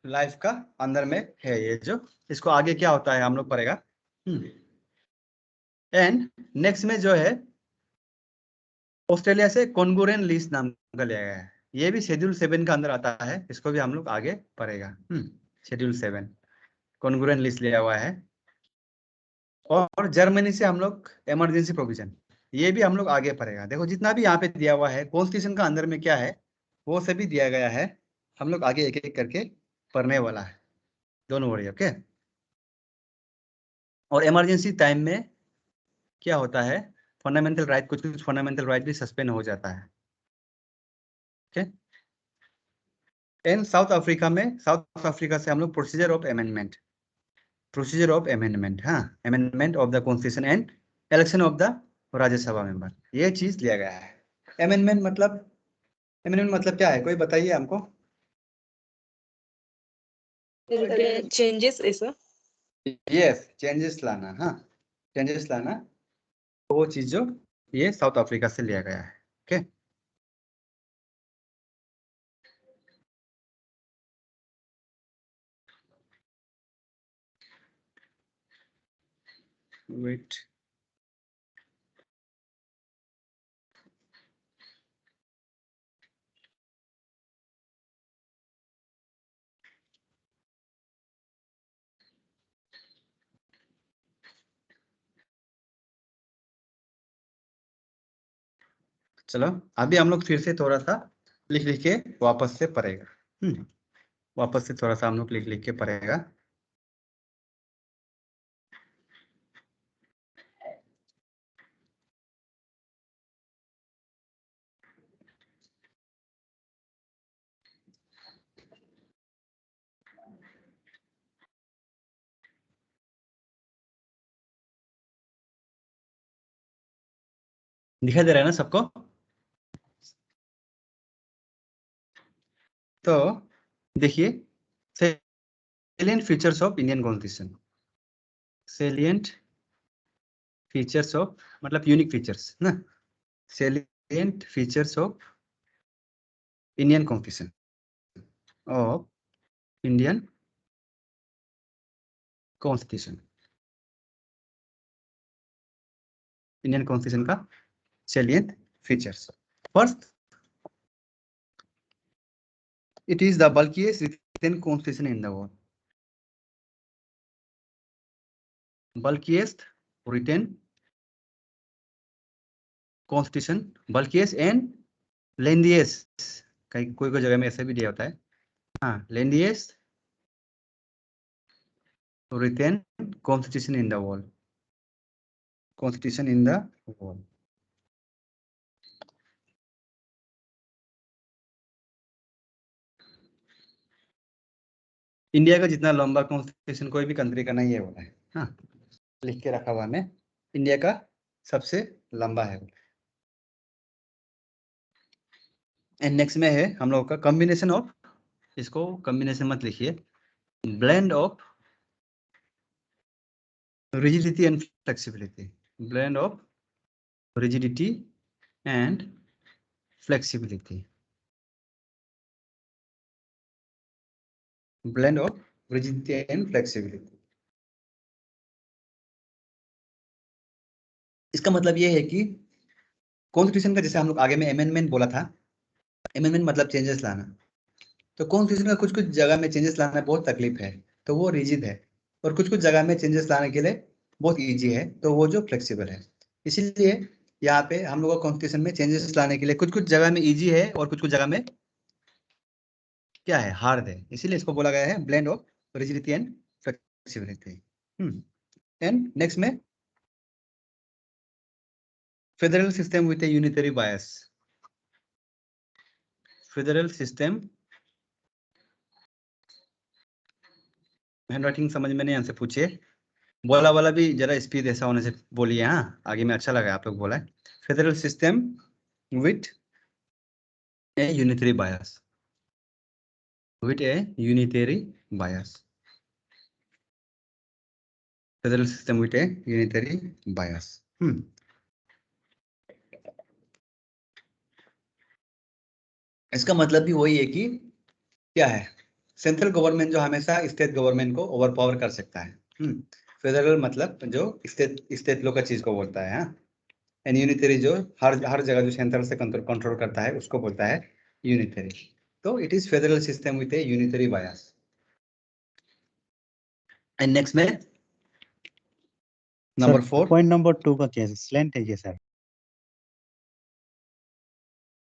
लाइफ का अंदर में है ये, जो इसको आगे क्या होता है हम लोग पढ़ेगा। एंड नेक्स्ट में जो है ऑस्ट्रेलिया से कॉन्गोरेन लिस्ट नाम का लिया गया है, ये भी शेड्यूल 7 का अंदर आता है, इसको भी हम लोग आगे पढ़ेगा। शेड्यूल 7 कॉन्गोरेन लिस्ट लिया हुआ है। और जर्मनी से हम लोग इमरजेंसी प्रोविजन, ये भी हम लोग आगे पढ़ेगा। देखो जितना भी यहाँ पे दिया हुआ है कॉन्स्टिट्यूशन का अंदर में क्या है वो सभी दिया गया है, हम लोग आगे एक एक करके पढ़ने वाला है, दोनों वरी। ओके, और इमरजेंसी टाइम में क्या होता है, फंडामेंटल राइट, कुछ फंडामेंटल राइट भी सस्पेंड हो जाता है। ओके, एंड साउथ अफ्रीका में, साउथ अफ्रीका से हम लोग प्रोसीजर ऑफ अमेंडमेंट, हाँ, amendment of the constitution and election of the Rajya Sabha member, ये चीज लिया गया है। अमेंडमेंट मतलब क्या है, कोई बताइए हमको। चेंजेस ऐसा। यस, चेंजेस लाना, हाँ, चेंजेस लाना, वो चीज जो ये साउथ अफ्रीका से लिया गया है। ओके, वेट, चलो अभी हम लोग फिर से थोड़ा सा लिख लिख के वापस से पढ़ेगा। वापस से थोड़ा सा हम लोग लिख लिख के पढ़ेगा। दिखाई दे रहा है ना सबको? तो देखिए, salient features of Indian constitution, salient features of मतलब यूनिक फीचर्स ना, salient features of Indian constitution, of Indian constitution, Indian constitution का salient features. First, it is the bulkiest written constitution in the world, bulkiest written constitution, bulkiest and lengthiest, कहीं कोई कोई जगह में ऐसा भी दिया होता है, हाँ, lengthiest written constitution in the world, constitution in the world। India का जितना लंबा कॉन्स्टिट्यूशन कोई भी कंट्री का नहीं है बोला है, हाँ, लिख के रखा हुआ है, इंडिया का सबसे लंबा है। एंड नेक्स्ट में है हम लोगों का कॉम्बिनेशन ऑफ, इसको कॉम्बिनेशन मत लिखिए, blend of rigidity and flexibility, blend of rigidity and flexibility, blend of rigidity and flexibility। इसका मतलब ये है कि कॉन्स्टिट्यूशन का, जैसे हम लोग आगे में अमेंडमेंट बोला था, अमेंडमेंट मतलब चेंजेस लाना, तो कॉन्स्टिट्यूशन का कुछ कुछ जगह में चेंजेस लाना बहुत तकलीफ है, तो वो रिजिड है, और कुछ कुछ जगह में चेंजेस लाने के लिए बहुत इजी है, तो वो जो फ्लेक्सिबल है। इसीलिए यहाँ पे हम लोग कॉन्स्टिट्यूशन में चेंजेस लाने के लिए कुछ कुछ जगह में इजी है और कुछ कुछ जगह में क्या है, हार्ड है, इसीलिए इसको बोला गया है blend of rigidity and flexibility. And next में federal system with a unitary bias, federal system, handwriting समझ में नहीं हमसे पूछिए, बोला वाला भी जरा स्पीड ऐसा होने से बोलिए, हाँ, आगे में अच्छा लगा आप लोग बोला है, federal system with a unitary bias, with a unitary bias, federal system with a unitary बायस। इसका मतलब भी वही है कि क्या है, सेंट्रल गवर्नमेंट जो हमेशा स्टेट गवर्नमेंट को ओवरपावर कर सकता है, फेडरल मतलब जो स्टेट लोग का चीज को बोलता है, हाँ, एंड यूनिटरी जो हर जगह जो सेंट्रल से कंट्रोल करता है उसको बोलता है यूनिटरी। तो it is federal system with a unitary bias. And next में नंबर 4, पॉइंट नंबर 2 का क्या है, स्लैंट है ये सर?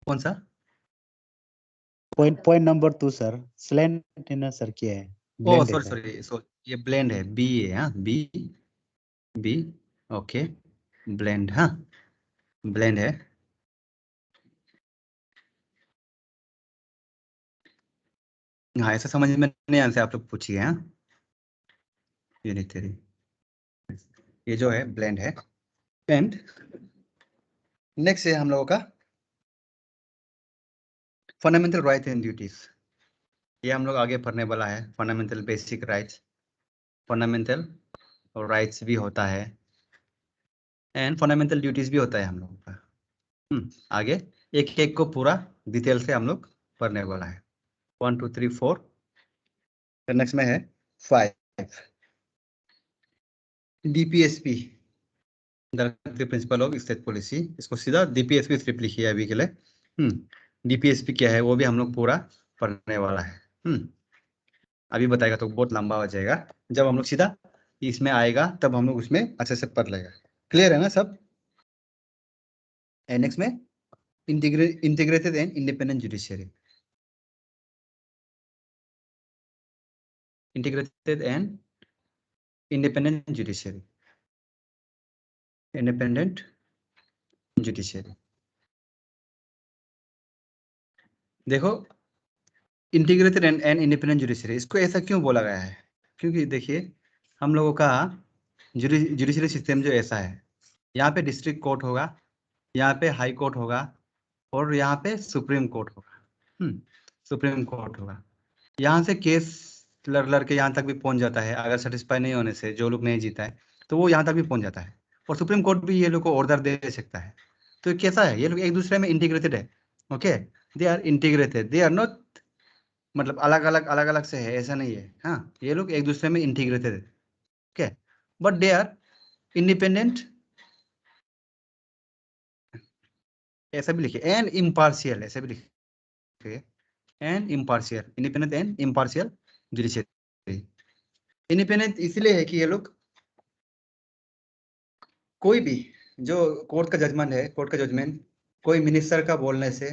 कौन सा पॉइंट नंबर 2 सर, स्लैंट है ना सर, क्या है? ओ ब्लेंड है सॉरी, ये ब्लेंड है, बी है, हाँ, बी, ओके, ब्लेंड, हाँ ब्लेंड है। हाँ ऐसा समझ में नहीं आने से आप लोग पूछिए। हाँ ये नहीं तेरी, ये जो है ब्लेंड है। एंड नेक्स्ट है हम लोगों का फंडामेंटल राइट एंड ड्यूटीज। ये हम लोग आगे पढ़ने वाला है। Fundamental basic rights, fundamental rights भी होता है एंड फंडामेंटल ड्यूटीज भी होता है हम लोगों का। आगे एक एक को पूरा डिटेल से हम लोग पढ़ने वाला है। 1 2 3 4। नेक्स्ट में है 5 DPSP, directive principle of state policy. इसको सीधा डीपीएसपी सिर्फ लिखिए अभी के लिए। डीपीएसपी क्या है वो भी हम लोग पूरा पढ़ने वाला है। अभी बताएगा तो बहुत लंबा हो जाएगा। जब हम लोग सीधा इसमें आएगा तब हम लोग उसमें अच्छे से पढ़ लेगा। क्लियर है ना सब? नेक्स्ट में integrated and independent judiciary. Integrated and independent judiciary, independent judiciary. देखो इंटीग्रेटेड एंड इंडिपेंडेंट जुडिशियरी, इसको ऐसा क्यों बोला गया है? क्योंकि देखिए हम लोगों का जुडिशियरी सिस्टम जो ऐसा है, यहाँ पे डिस्ट्रिक्ट कोर्ट होगा, यहाँ पे हाई कोर्ट होगा और यहाँ पे सुप्रीम कोर्ट होगा। सुप्रीम कोर्ट होगा। यहाँ से केस लड़ के यहाँ तक भी पहुँच जाता है। अगर सेटिस्फाई नहीं होने से जो लोग नहीं जीता है तो वो यहाँ तक भी पहुँच जाता है और सुप्रीम कोर्ट भी ये लोग को ऑर्डर दे सकता है। तो ये कैसा है? ये लोग एक दूसरे में इंटीग्रेटेड है। Okay, they are integrated, they are not मतलब अलग अलग से है, ऐसा नहीं है। हाँ ये लोग एक दूसरे में इंटीग्रेटेड है। Okay, but they are independent, ऐसा भी लिखिए, एंड इम्पार्शियल, ऐसा भी लिखिए, and impartial, independent and impartial judiciary. Independent इसलिए है कि ये लोग कोई भी जो कोर्ट का जजमेंट है, कोर्ट का जजमेंट कोई मिनिस्टर का बोलने से,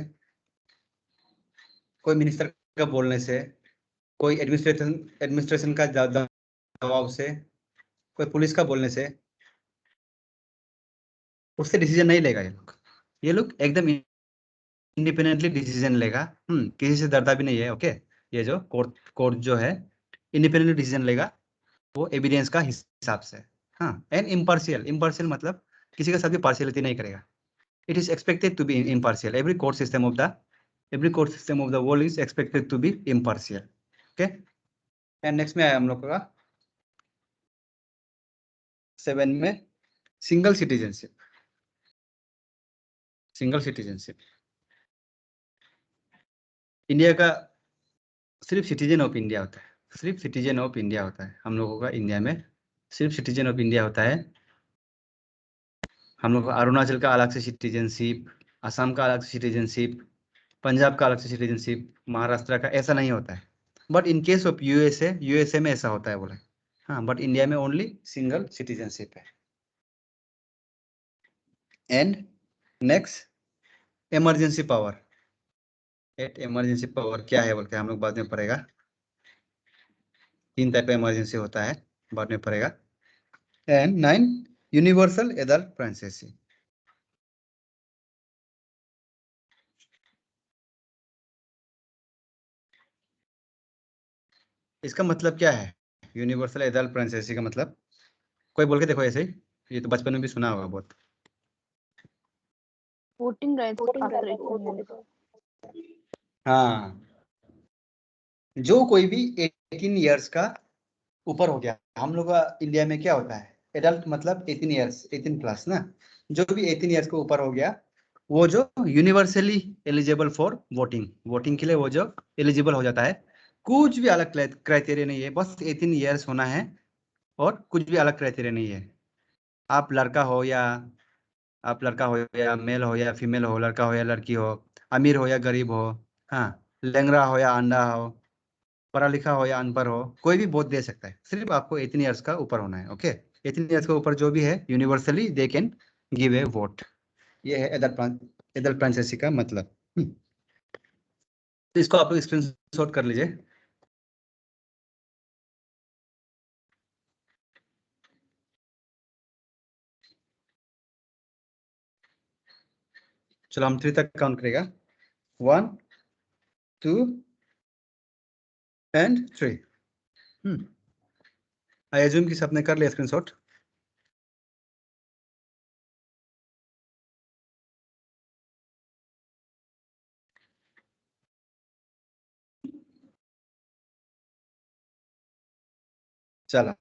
कोई मिनिस्टर का बोलने से, कोई एडमिनिस्ट्रेशन का दबाव से, कोई पुलिस का बोलने से उससे डिसीजन नहीं लेगा। ये लोग एकदम इंडिपेंडेंटली डिसीजन लेगा। किसी से डरता भी नहीं है। ओके, ये जो कोर्ट जो है इंडिपेंडेंटली डिसीजन लेगा वो एविडेंस का हिसाब से। हाँ, एंड इम्पार्शियल, इम्पार्शियल मतलब किसी के साथ भी पार्शियलिटी नहीं करेगा। It is expected to be impartial. Every court system of the world is expected to be impartial. Okay. And next में आया हम लोग का 7 में single citizenship. Single citizenship India का सिर्फ सिटीजन ऑफ इंडिया होता है, सिर्फ सिटीजन ऑफ इंडिया होता है। हम लोगों का इंडिया में सिर्फ सिटीजन ऑफ इंडिया होता है। हम लोग का अरुणाचल का अलग से सिटीजनशिप, असम का अलग से सिटीजनशिप, पंजाब का अलग से सिटीजनशिप, महाराष्ट्र का ऐसा नहीं होता है। But in case of USA में ऐसा होता है बोले। हाँ, बट इंडिया में ओनली सिंगल सिटीजनशिप है। And next emergency power. Emergency power क्या है बोलते हैं हम लोग बाद में पढ़ेगा। 3 टाइप का इमरजेंसी होता है, बाद में पढ़ेगा। And 9 universal adult franchise. इसका मतलब क्या है? यूनिवर्सल एडल्ट प्रिंसेसी का मतलब कोई बोल के देखो ऐसे ही, ये तो बचपन में भी सुना होगा बहुत। Voting rights after 18 years. हाँ, जो कोई भी 18 इयर्स का ऊपर हो गया, हम लोग का इंडिया में क्या होता है, एडल्ट मतलब 18 इयर्स, 18 प्लस ना, जो भी 18 इयर्स के ऊपर हो गया वो जो universally eligible for voting, voting के लिए वो जो एलिजिबल हो जाता है। कुछ भी अलग क्राइटेरिया नहीं है, बस 18 इयर्स होना है और कुछ भी अलग क्राइटेरिया नहीं है। आप लड़का हो या मेल हो या फीमेल हो, लड़का हो या लड़की हो, अमीर हो या गरीब हो, हाँ, लंगड़ा हो या अंधा हो, पढ़ा लिखा हो या अनपढ़ हो, कोई भी वोट दे सकता है। सिर्फ आपको 18 इयर्स का ऊपर होना है। ओके, 18 इयर्स के ऊपर जो भी है universally they can give a vote. ये है एडल्ट प्रिंसेसी का मतलब। तो इसको आप लोग स्क्रीनशॉट कर लीजिए। चलो हम 3 तक काउंट करेगा 1 2 एंड 3। आई एज्यूम कि सबने कर लिया स्क्रीनशॉट। चलो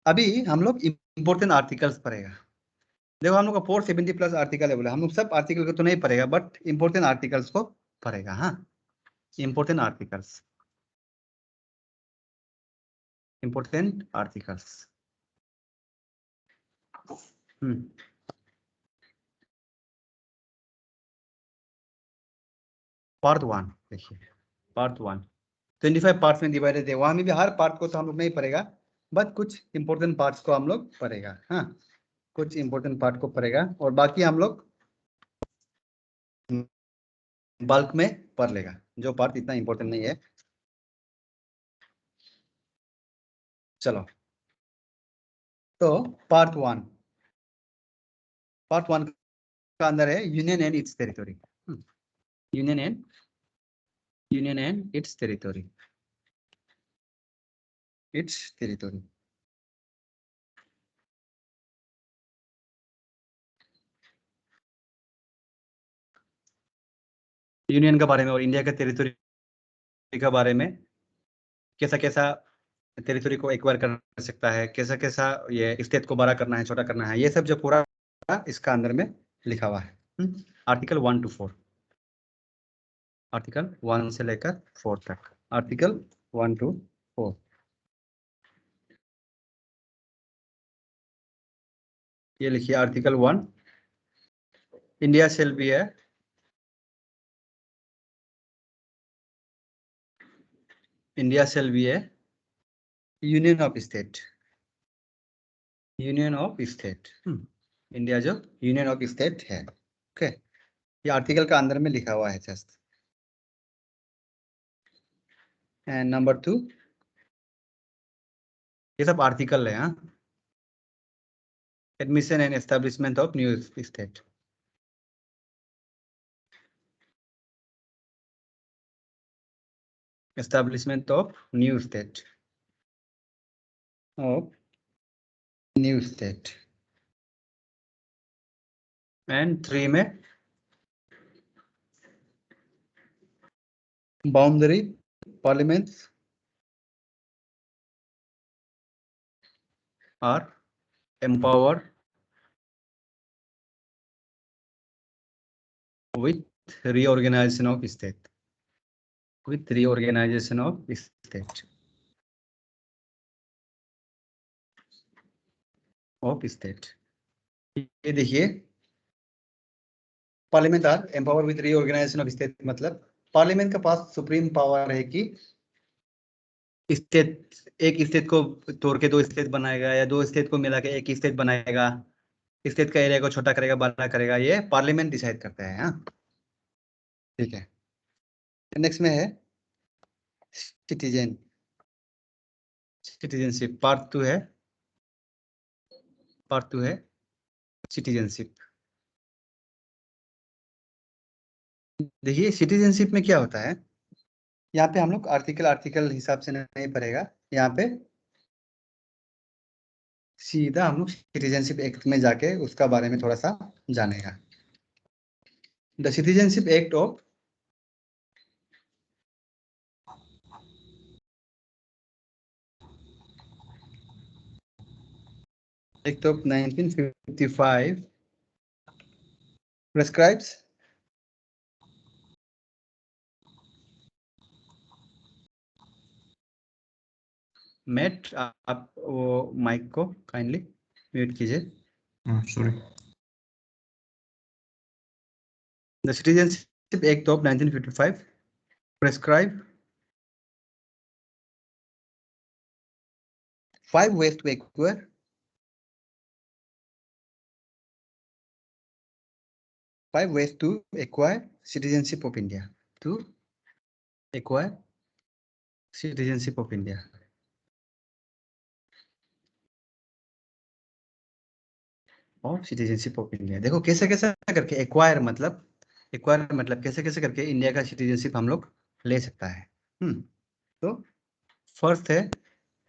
अभी हम लोग इंपोर्टेंट आर्टिकल्स पढ़ेगा। देखो हम लोग का 470 प्लस आर्टिकल है बोले, हम लोग सब आर्टिकल को तो नहीं पढ़ेगा बट इंपोर्टेंट आर्टिकल्स को पढ़ेगा। हाँ, important articles, important articles. Part 1 देखिए, पार्ट 1 25 पार्ट्स में डिवाइडेड है। वहां में भी हर पार्ट को तो हम लोग नहीं पढ़ेगा बट कुछ इंपोर्टेंट पार्ट्स को हम लोग पढ़ेगा। हाँ, कुछ इंपोर्टेंट पार्ट को पढ़ेगा और बाकी हम लोग बल्क में पढ़ लेगा जो पार्ट इतना इंपॉर्टेंट नहीं है। चलो तो पार्ट 1 का अंदर है union and its territory. Union and its territory, it's territory. Union के बारे में और इंडिया के टेरिटरी के बारे में, कैसा कैसा टेरिटरी को एक्वायर कर सकता है, कैसा कैसा ये स्टेट को बड़ा करना है, छोटा करना है, ये सब जो पूरा इसका अंदर में लिखा हुआ है। आर्टिकल 1 to 4, आर्टिकल 1 से लेकर 4 तक, आर्टिकल 1 to 4। ये लिखिए आर्टिकल 1, इंडिया शेल बी है इंडिया शेल बी है union of state, union of state. India जो यूनियन ऑफ स्टेट है। ओके, ये आर्टिकल का अंदर में लिखा हुआ है जस्ट। एंड नंबर 2, ये सब आर्टिकल है। हाँ, admission and establishment of new state, establishment of new state, and 3 में boundary parliaments are empowered with reorganization of state, ये देखिए, parliament are empower with reorganisation of state, मतलब parliament के पास supreme power है कि स्टेट, एक स्टेट को तोड़ के 2 स्टेट बनाएगा या 2 स्टेट को मिला के एक स्टेट बनाएगा, स्टेट का एरिया को छोटा करेगा, बड़ा करेगा, ये पार्लियामेंट डिसाइड करता है। हाँ, ठीक है। नेक्स्ट में है सिटीजनशिप, पार्ट 2 है सिटीजनशिप। देखिए सिटीजनशिप में क्या होता है, यहाँ पे हम लोग आर्टिकल हिसाब से नहीं पढ़ेगा, यहाँ पे सीधा हम लोग सिटीजनशिप एक्ट में जाके उसका बारे में थोड़ा सा जानेगा। The citizenship act of 1955 prescribes mate, आप वो माइक को काइंडली म्यूट कीजिए। Sorry. The citizenship act of 1955 prescribe 5 ways to acquire citizenship of India, of citizenship of India. देखो कैसे कैसे करके एक्वायर मतलब कैसे कैसे करके इंडिया का सिटीजनशिप हम लोग ले सकता है। तो फर्स्ट है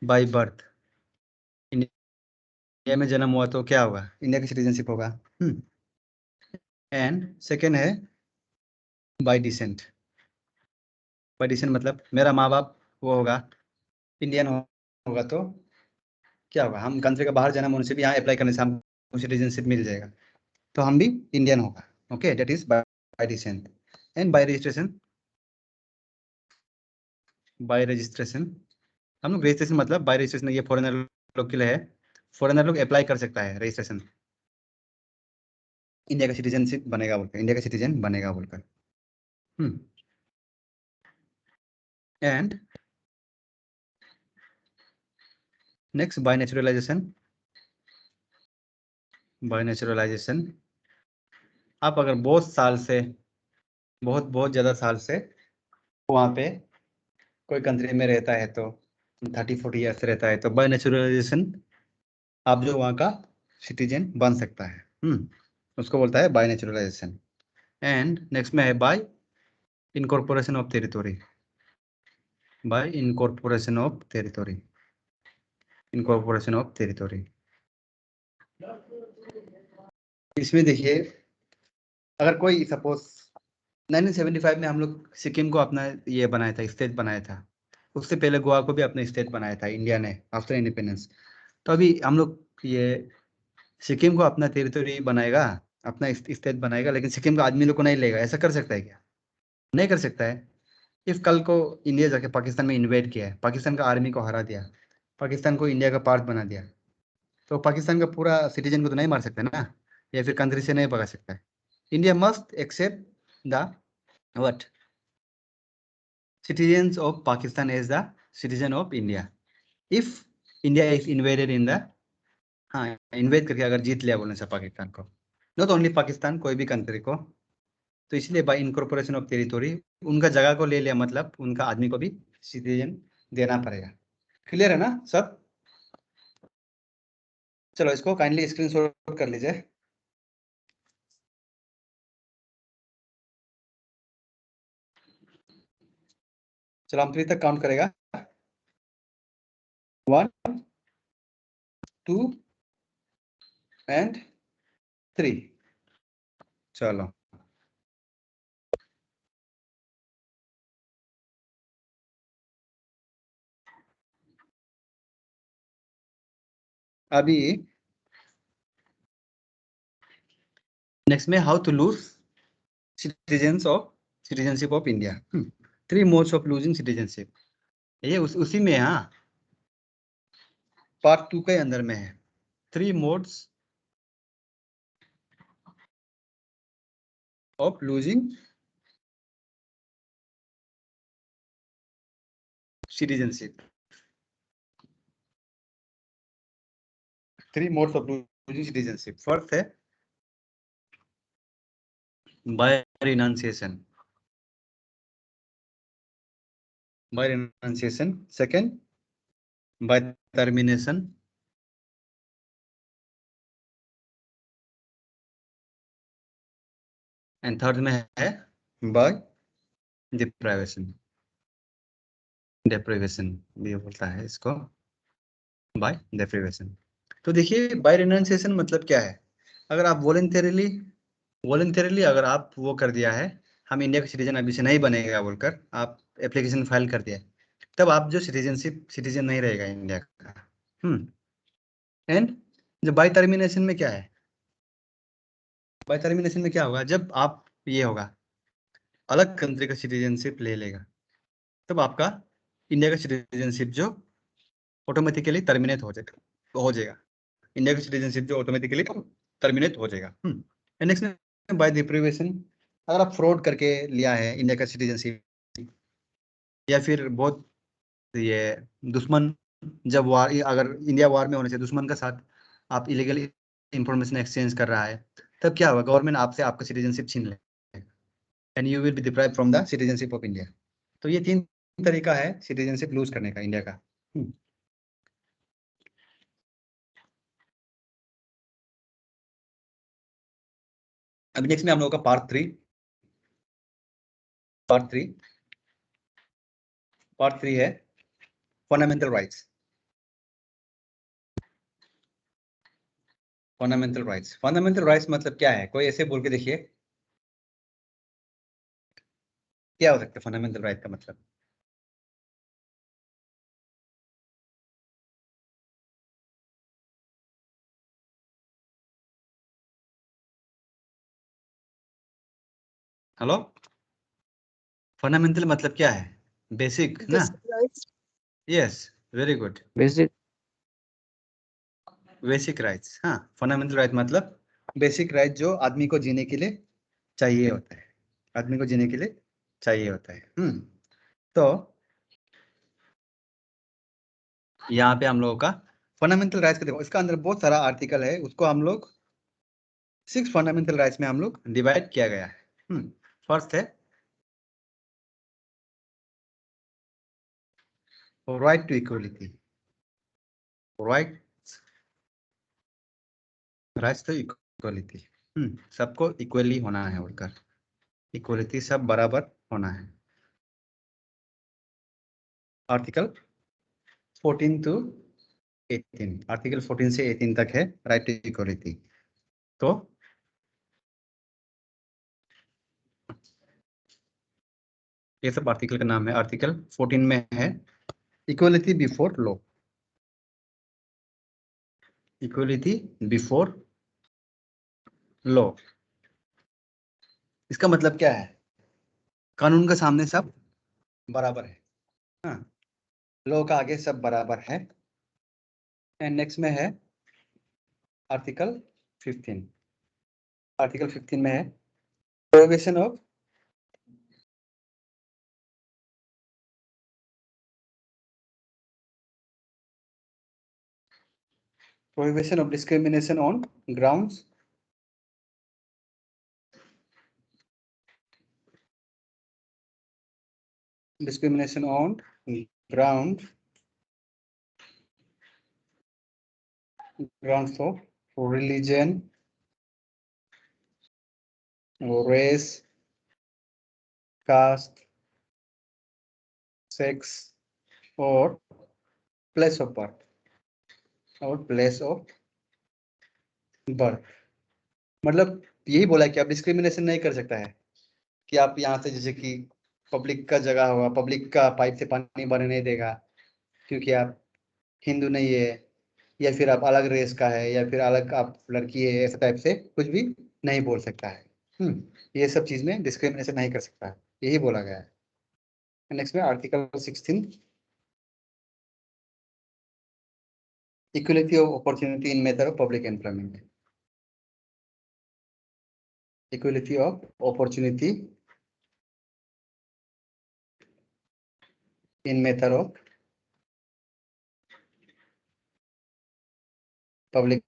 बाय बर्थ, इंडिया में जन्म हुआ तो क्या होगा, इंडिया का सिटीजनशिप होगा। एंड सेकेंड है बाय डिसेंट। बाय डिसेंट मतलब मेरा माँ बाप वो होगा इंडियन होगा तो क्या होगा, हम कंट्री का बाहर जन्म होने से भी यहाँ अप्लाई करने से हमको सिटीजनशिप मिल जाएगा, तो हम भी इंडियन होगा। Okay, that is by decent. And bye registration, bye registration हम लोग रजिस्ट्रेशन मतलब बाय रजिस्ट्रेशन ये फॉरेनर लोग के लिए है, फॉरेनर लोग अप्लाई कर सकता है रजिस्ट्रेशन, इंडिया का सिटीजनशिप बनेगा बोलकर, इंडिया का सिटीजन बनेगा बोलकर। And next bye naturalisation. Bye naturalisation आप अगर बहुत साल से बहुत ज़्यादा साल से वहाँ पे कोई कंट्री में रहता है तो 30-40 ईयर्स रहता है तो बाय नेचुरलाइजेशन आप जो वहाँ का सिटीजन बन सकता है, उसको बोलता है बाय नेचुरलाइजेशन। एंड नेक्स्ट में है bye incorporation of territory, bye incorporation of territory, incorporation of territory. इसमें देखिए अगर कोई सपोज 1975 में हम लोग सिक्किम को अपना ये बनाया था, स्टेट बनाया था, उससे पहले गोवा को भी अपना स्टेट बनाया था इंडिया ने आफ्टर इंडिपेंडेंस। तो अभी हम लोग ये सिक्किम को अपना टेरिटोरी बनाएगा, अपना स्टेट बनाएगा, लेकिन सिक्किम का आदमी लोग को नहीं लेगा, ऐसा कर सकता है क्या? नहीं कर सकता है। इफ कल को इंडिया जाके पाकिस्तान में इन्वेड किया है, पाकिस्तान का आर्मी को हरा दिया, पाकिस्तान को इंडिया का पार्ट बना दिया, तो पाकिस्तान का पूरा सिटीजन को तो नहीं मार सकता ना, या फिर कंट्री से नहीं भगा सकता है। India must accept the what citizens of Pakistan as the citizen of India if India is invaded in the, हाँ इन्वेड करके अगर जीत लिया बोलने से पाकिस्तान को, नॉट ओनली पाकिस्तान कोई भी कंट्री को, तो इसलिए बाय इनकॉर्पोरेशन ऑफ टेरिटोरी उनका जगह को ले लिया, मतलब उनका आदमी को भी सिटीजन देना पड़ेगा। क्लियर है ना सब? चलो इसको काइंडली स्क्रीनशॉट कर लीजिए। चलो हम 3 तक काउंट करेगा, 1 2 एंड 3। चलो अभी नेक्स्ट में how to lose citizenship of India, 3 modes of losing citizenship, ये उसी में, हाँ पार्ट 2 के अंदर में है 3 modes of losing citizenship, 3 modes of losing citizenship. First है by renunciation, by renunciation, second by termination, and third में है बाय डिप्राइवेशन, डेप्रिवेशन भी बोलता है इसको, बाय डेप्रिवेशन। तो देखिए बाय रिनाउंसिएशन मतलब क्या है, अगर आप वॉलंटरली अगर आप वो कर दिया है हम इंडिया का सिटीजन अभी से नहीं बनेगा बोलकर आप एप्लीकेशन फाइल कर दिया, तब आप जो सिटीजन नहीं रहेगा इंडिया का। एंड जो बाय टर्मिनेशन में क्या है, बाय टर्मिनेशन में क्या होगा, जब आप ये होगा अलग कंट्री का सिटीजनशिप ले लेगा, तब आपका इंडिया का सिटीजनशिप जो ऑटोमेटिकली टर्मिनेट हो जाएगा, इंडिया का सिटीजनशिप जो ऑटोमेटिकली टर्मिनेट हो जाएगा। नेक्स्ट में बाय डिप्रिवेशन, अगर आप फ्रॉड करके लिया है इंडिया का सिटीजनशिप, या फिर बहुत ये दुश्मन जब वार, अगर इंडिया वार में होने से दुश्मन का साथ आप इलीगल इंफॉर्मेशन एक्सचेंज कर रहा है, तब क्या होगा, गवर्नमेंट आपसे आपका सिटीजनशिप छीन ले and you will be deprived from the citizenship of India. तो ये 3 तरीका है सिटीजनशिप लूज करने का इंडिया का। अभी नेक्स्ट में हम लोगों का पार्ट थ्री है फंडामेंटल राइट्स। फंडामेंटल राइट्स मतलब क्या है? कोई ऐसे बोल के देखिए, क्या हो सकता है फंडामेंटल राइट का मतलब? हेलो, फंडामेंटल मतलब क्या है? बेसिक ना? Basic rights. Yes, very good, basic basic rights. हाँ, फंडामेंटल राइट मतलब बेसिक राइट जो आदमी को जीने के लिए चाहिए होता है, आदमी को जीने के लिए चाहिए होता है। तो यहाँ पे हम लोगों का फंडामेंटल राइट्स का देखो, इसका अंदर बहुत सारा आर्टिकल है, उसको हम लोग 6 फंडामेंटल राइट्स में हम लोग डिवाइड किया गया है। फर्स्ट है right to equality, rights to equality. सबको इक्वली होना है, उनका इक्वलिटी, सब बराबर होना है। आर्टिकल 14 to 18, आर्टिकल 14 से 18 तक है राइट टू इक्वलिटी। तो ये सब आर्टिकल का नाम है। आर्टिकल 14 में है equality before law, equality before law. इसका मतलब क्या है? कानून के सामने सब बराबर है, हाँ, लॉ का आगे सब बराबर है। एंड नेक्स्ट में है आर्टिकल 15। आर्टिकल 15 में है prohibition of discrimination on grounds grounds of religion, race, caste, sex और place of birth, मतलब यही बोला कि आप डिस्क्रिमिनेशन नहीं कर सकता है कि आप यहाँ से, जैसे कि पब्लिक का जगह होगा, पब्लिक का पाइप से पानी भरने नहीं देगा क्योंकि आप हिंदू नहीं है, या फिर आप अलग रेस का है, या फिर अलग आप लड़की है, ऐसा टाइप से कुछ भी नहीं बोल सकता है। ये सब चीज में डिस्क्रिमिनेशन नहीं कर सकता है, यही बोला गया है। नेक्स्ट में article 16 equality of opportunity in method of public employment, equality of opportunity in method of public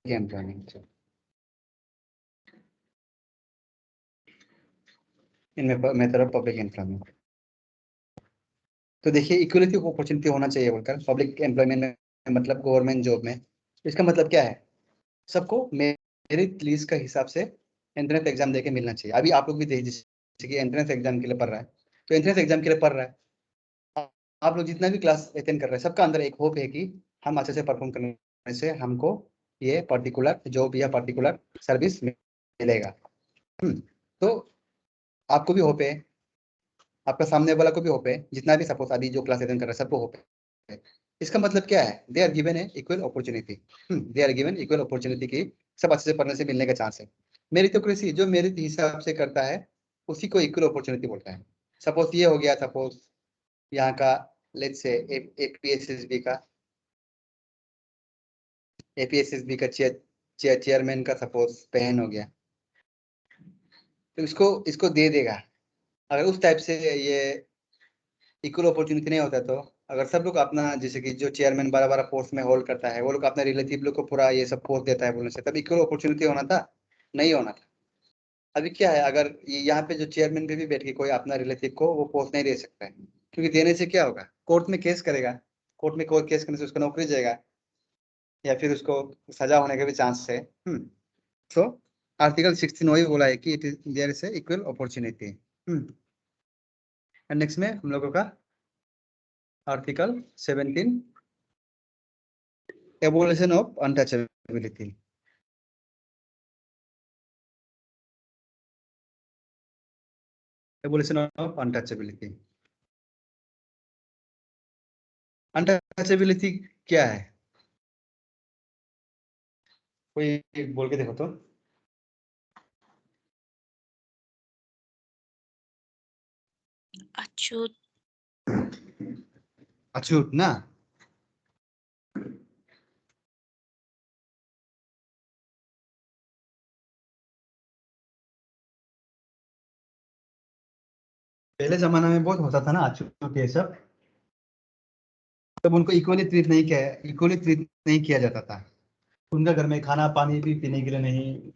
employment, in method of public employment. तो देखिए, इक्वलिटी ऑफ अपॉर्चुनिटी होना चाहिए बोलकर पब्लिक एम्प्लॉयमेंट में, मतलब गवर्नमेंट जॉब में। इसका मतलब क्या है? सबको मेरिट लिस्ट का हिसाब से एंट्रेंस एग्जाम देके मिलना चाहिए। अभी आप लोग भी देखिए, जैसे कि एंट्रेंस एग्जाम के लिए पढ़ रहा है, तो एंट्रेंस एग्जाम के लिए पढ़ रहा है, आप लोग जितना भी क्लास अटेंड कर रहे हैं, सबका अंदर एक होप है कि हम अच्छे से परफॉर्म करने से हमको ये पर्टिकुलर जॉब या पर्टिकुलर सर्विस मिलेगा। तो आपको भी होप है, आपका सामने वाला को भी होप है, जितना भी सपोज अभी जो क्लास अटेंड कर रहा है सबको होप है। इसका मतलब क्या है? They are given a equal opportunity, they are given equal opportunity की सब अच्छे से पढ़ने से मिलने का चांस है। मेरिटोक्रेसी जो मेरिट हिसाब से करता है उसी को इक्वल अपॉर्चुनिटी बोलता है। सपोज ये हो गया, सपोज यहाँ का लेट्स से एपीएसएसबी का चेयरमैन का सपोज बहन हो गया, तो इसको दे देगा। अगर उस टाइप से ये इक्वल अपॉर्चुनिटी नहीं होता, तो अगर सब लोग अपना, जैसे कि जो चेयरमैन बड़ा बड़ा पोस्ट में होल्ड करता है वो लोग अपने रिलेटिव लोग को पूरा ये सब पोस्ट देता है बोलने से, तब इक्वल अपॉर्चुनिटी होना था? नहीं होना था। अभी क्या है, अगर यहाँ पे जो चेयरमैन पे भी बैठ के कोई अपना रिलेटिव को वो पोस्ट नहीं दे सकता है, क्योंकि देने से क्या होगा? कोर्ट में केस करेगा, कोर्ट में कोई केस करने से उसका नौकरी जाएगा, या फिर उसको सजा होने का भी चांस है। तो आर्टिकल 16 वही बोला है कि it is there is equal opportunity. And next में हम लोगों का article 17 abolition of untouchability. Abolition of untouchability. Untouchability क्या है? कोई बोल के देखो तो। अछूत। अछूत ना? पहले जमाना में बहुत होता था ना अछूत ये सब, तब उनको इक्वली ट्रीट नहीं किया जाता था। उनका घर में खाना पानी भी पीने के लिए नहीं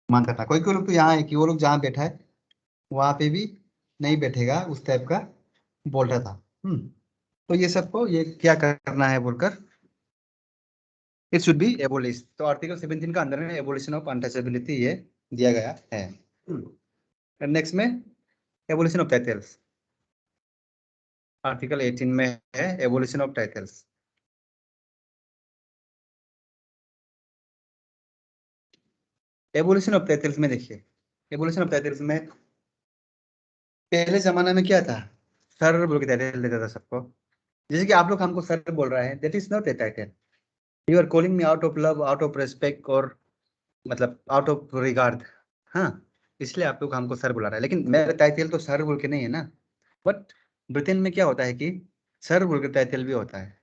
मानता था। कोई कोई लोग तो यहाँ है कि वो लोग जहाँ बैठा है वहां पे भी नहीं बैठेगा, उस टाइप का बोल रहा था। तो ये सबको ये क्या करना है बोलकर इट शुड बी एबोलिश। तो आर्टिकल 17 का अंदर में एबोलिशन ऑफ अनटचेबिलिटी ये दिया गया है। नेक्स्ट में एबोलिशन ऑफ टाइटल्स। आर्टिकल 18 में है abolition of titles. Abolition of titles में देखिए, एबोलिशन ऑफ टाइटल्स में पहले जमाना में क्या था, सर बोल के टाइटल देता था सबको। जैसे कि आप लोग हमको सर बोल रहे हैं, that is not a title. You are calling me out of love, out of respect, और मतलब आउट ऑफ रिगार्ड। हाँ, इसलिए आप लोग हमको सर बुला रहे हैं, लेकिन मेरा टाइटल तो सर बोल के नहीं है ना। बट ब्रिटेन में क्या होता है कि सर बोल के टाइटल भी होता है।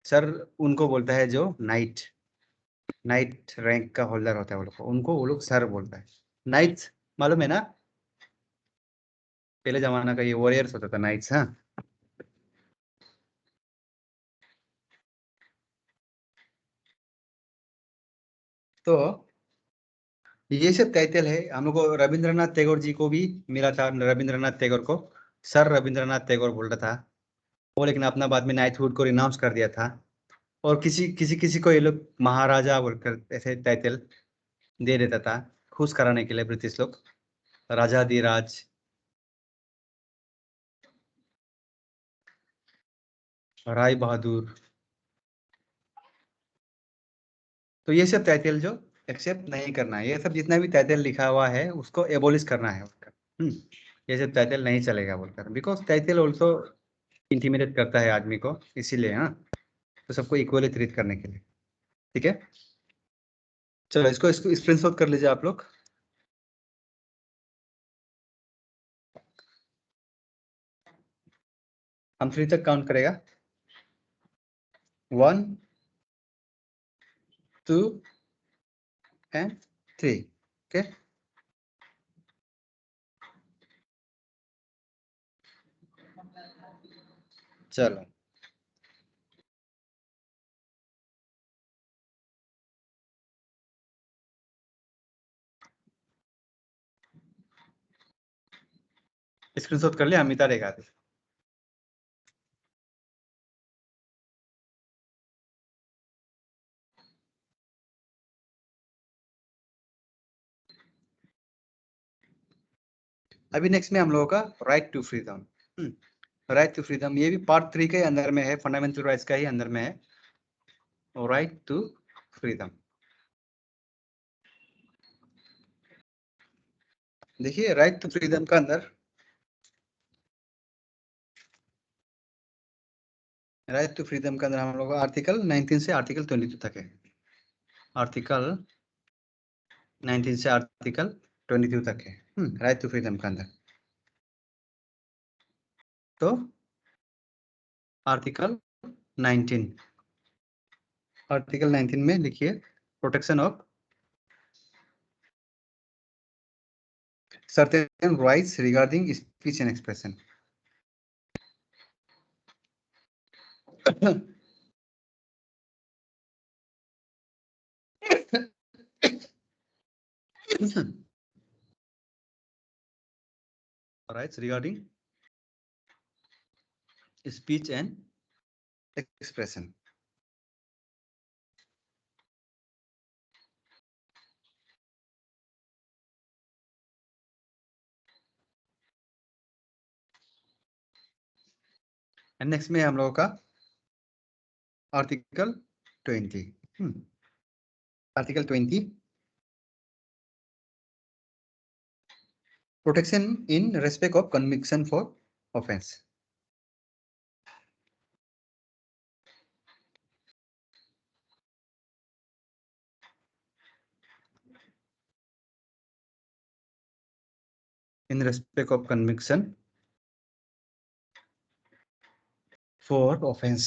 सर उनको बोलता है जो नाइट रैंक का होल्डर होता है, उनको वो लोग सर बोलता है। नाइट्स मालूम है ना, पहले जमाना का ये वॉरियर्स होता था नाइट्स। हाँ, तो ये सब टाइटल है। हम लोग को रविंद्रनाथ टैगोर जी को भी मिला था। रविंद्रनाथ टैगोर को सर रविंद्रनाथ टैगोर बोल रहा था वो, लेकिन अपना बाद में नाइटहुड को रिनाउंस कर दिया था। और किसी किसी किसी को ये लोग महाराजा बोलकर ऐसे टाइटल दे देता था, खुश कराने के लिए ब्रिटिश लोग। राजा दी राज, राय बहादुर। तो ये सब टाइटल जो एक्सेप्ट नहीं करना है, ये सब जितना भी टाइटल लिखा हुआ है उसको एबोलिश करना है बोलकर। ये सब टाइटल नहीं चलेगा बोलकर, बिकॉज टाइटल ऑल्सो इंटिमिडेट करता है आदमी को, इसीलिए। हाँ, तो सबको इक्वली ट्रीट करने के लिए। ठीक है, चलो इसको इसको स्क्रीनशॉट कर लीजिए आप लोग। हम 3 तक काउंट करेगा, 1 2 एंड 3। ओके, चलो स्क्रीनशॉट कर लिया, अमिता रेखा। अभी नेक्स्ट में हम लोगों का right to freedom. Right to freedom ये भी पार्ट 3 के अंदर में है, फंडामेंटल राइट्स का ही अंदर में है, राइट टू फ्रीडम। देखिए राइट टू फ्रीडम का अंदर, राइट टू फ्रीडम के अंदर हम लोग आर्टिकल 19 से आर्टिकल 22 तक है। आर्टिकल 19 से आर्टिकल 22 तक है राइट टू फ्रीडम के अंदर। तो आर्टिकल 19, आर्टिकल 19 में लिखिए protection of certain rights regarding speech and expression। rights regarding speech and expression। And next में हम लोगों का article 20। Article 20 protection in respect of conviction for offence. in respect of conviction for offense।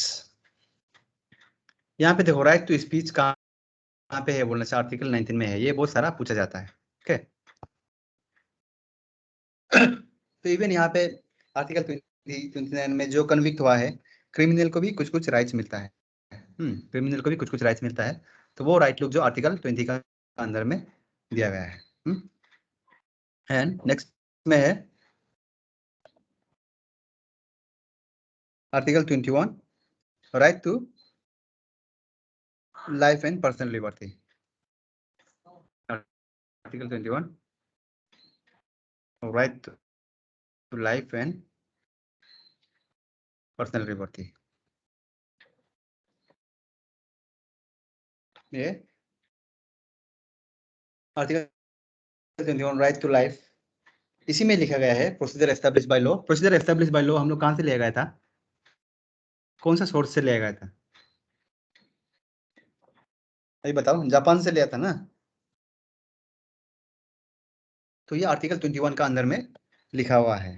यहाँ पे देखो right to speech कहाँ पे है बोलने से आर्टिकल 19 में है, ये बहुत सारा पूछा जाता है। ओके तो इवन यहाँ पे आर्टिकल 29 में जो कन्विक्ट हुआ है, क्रिमिनल को भी कुछ कुछ राइट्स मिलता है। क्रिमिनल को भी कुछ कुछ राइट्स मिलता है, तो वो राइट लोग जो आर्टिकल 20 का अंदर में दिया गया है। एंड नेक्स्ट में है article 21 right to life and personal liberty. Article 21 right to life and personal liberty. ये आर्टिकल 21 राइट टू लाइफ, इसी में लिखा गया है procedure establish by law. Procedure establish by law हम लोग कहाँ से लिया गया था, कौन सा सोर्स से लिया गया था, अभी बताओ, जापान से लिया था ना। तो ये आर्टिकल 21 का अंदर में लिखा हुआ है।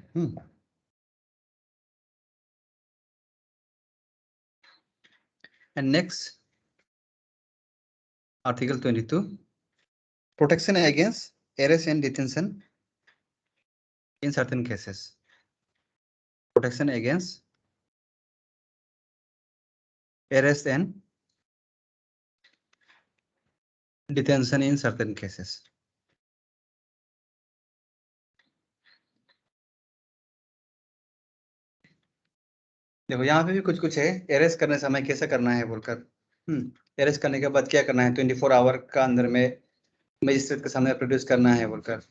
And next article 22 protection against arrest and detention in certain cases. Protection against arrest and detention in certain cases. देखो यहाँ पे भी कुछ कुछ है, अरेस्ट करने समय कैसे करना है बोलकर। अरेस्ट करने के बाद क्या करना है, 24 आवर का अंदर में मजिस्ट्रेट के सामने प्रोड्यूस करना है बोलकर।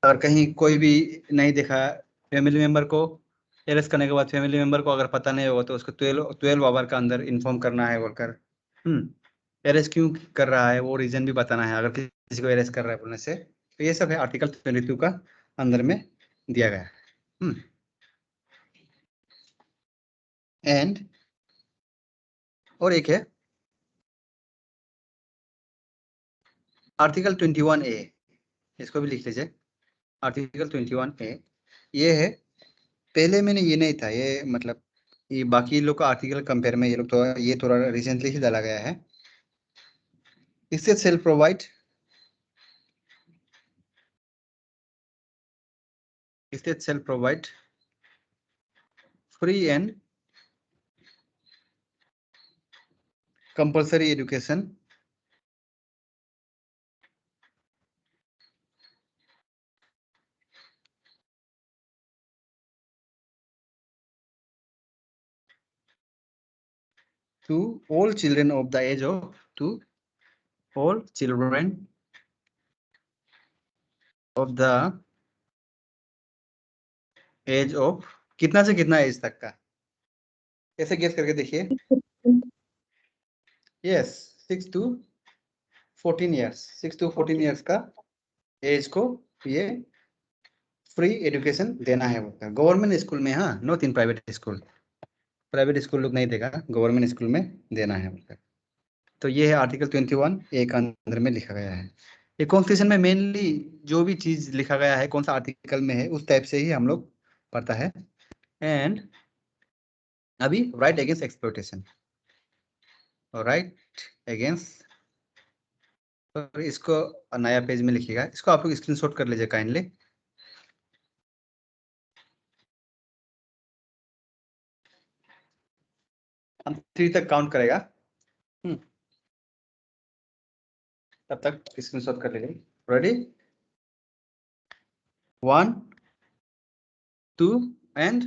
अगर कहीं कोई भी नहीं देखा, फैमिली मेंबर को अरेस्ट करने के बाद फैमिली मेंबर को अगर पता नहीं होगा तो उसको 12 आवर का अंदर इन्फॉर्म करना है बोलकर। अरेस्ट क्यों कर रहा है वो रीजन भी बताना है, अगर किसी को अरेस्ट कर रहा है बोलने से। तो ये सब है आर्टिकल 22 का अंदर में दिया गया है। एंड और एक है आर्टिकल 21A, इसको भी लिख लीजिए। आर्टिकल 21A ये है, पहले मैंने ये नहीं था, ये मतलब ये बाकी लोग का आर्टिकल कंपेयर में ये लोग तो ये थोड़ा रिसेंटली ही डाला गया है। इससे self provide state shall provide free and compulsory education to all children of the age of all children of the age of कितना से कितना एज तक का, कैसे गेस करके देखिए। Yes 6 to 14 years, 6 to 14 years का एज को ये फ्री एजुकेशन देना है बोलता है गवर्नमेंट स्कूल में। हाँ, not in private school, private school लोग नहीं देगा, गवर्नमेंट स्कूल में देना है बोलता है। तो ये है आर्टिकल 21A का अंदर में लिखा गया है। ये कॉन्स्टिट्यूशन में मेनली जो भी चीज लिखा गया है कौन सा आर्टिकल में है उस टाइप से ही हम लोग पढ़ता है। एंड अभी right against exploitation, right against, और इसको नया पेज में लिखिएगा, इसको आप लोग स्क्रीनशॉट कर लीजिए काइंडली। हम 3 तक काउंट करेगा, तब तक स्क्रीनशॉट कर लीजिए। Ready, 1 2 and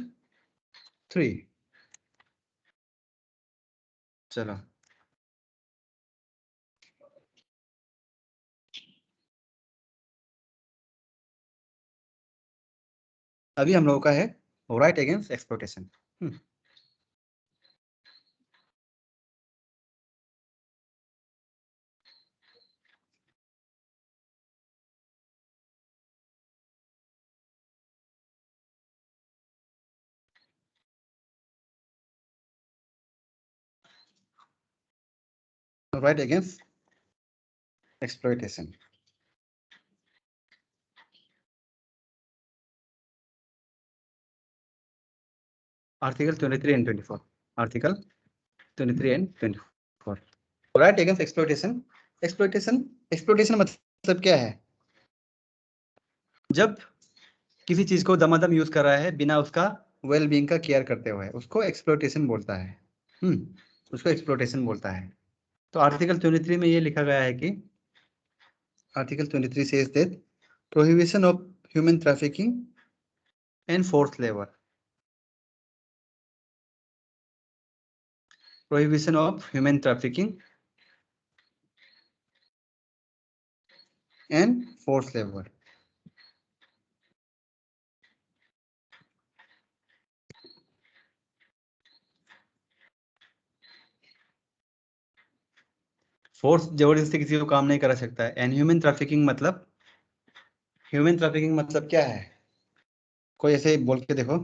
3। चलो अभी हम लोगों का है right against exploitation. right against exploitation. Article 23 and 24. Article 23 and 24. Right against exploitation. Exploitation मतलब क्या है? जब किसी चीज को दमादम यूज कर रहा है बिना उसका वेल बीइंग का केयर करते हुए, उसको एक्सप्लोइटेशन बोलता है। उसको एक्सप्लोइटेशन बोलता है। तो आर्टिकल 23 में ये लिखा गया है कि article 23 says that prohibition of human trafficking and forced labor. Prohibition of human trafficking and forced labor. Force जबरदस्ती किसी को काम नहीं करा सकता है। एंड ह्यूमन ट्रैफिकिंग मतलब क्या है? कोई ऐसे बोल के देखो।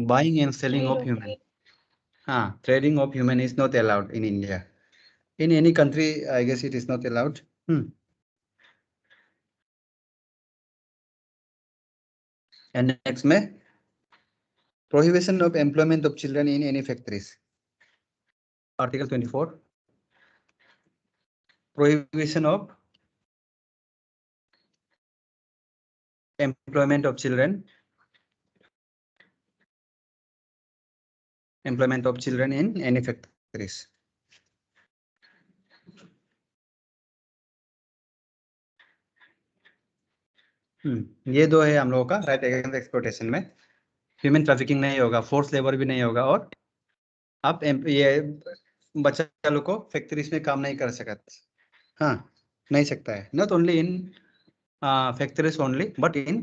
Buying and selling of human. हाँ, trading of human is not allowed in India. In any country, I guess it is not allowed. And next में prohibition of employment of children in any factories. Article 24. Prohibition of employment of children. Employment of children in any factories. ये दो है हम लोगों का right against exploitation में। Human trafficking नहीं होगा, फोर्स लेबर भी नहीं होगा, और आप ये बच्चा लोग को फैक्ट्रीज में काम नहीं कर सकते। हाँ, नहीं सकता है। Not only in factories only but in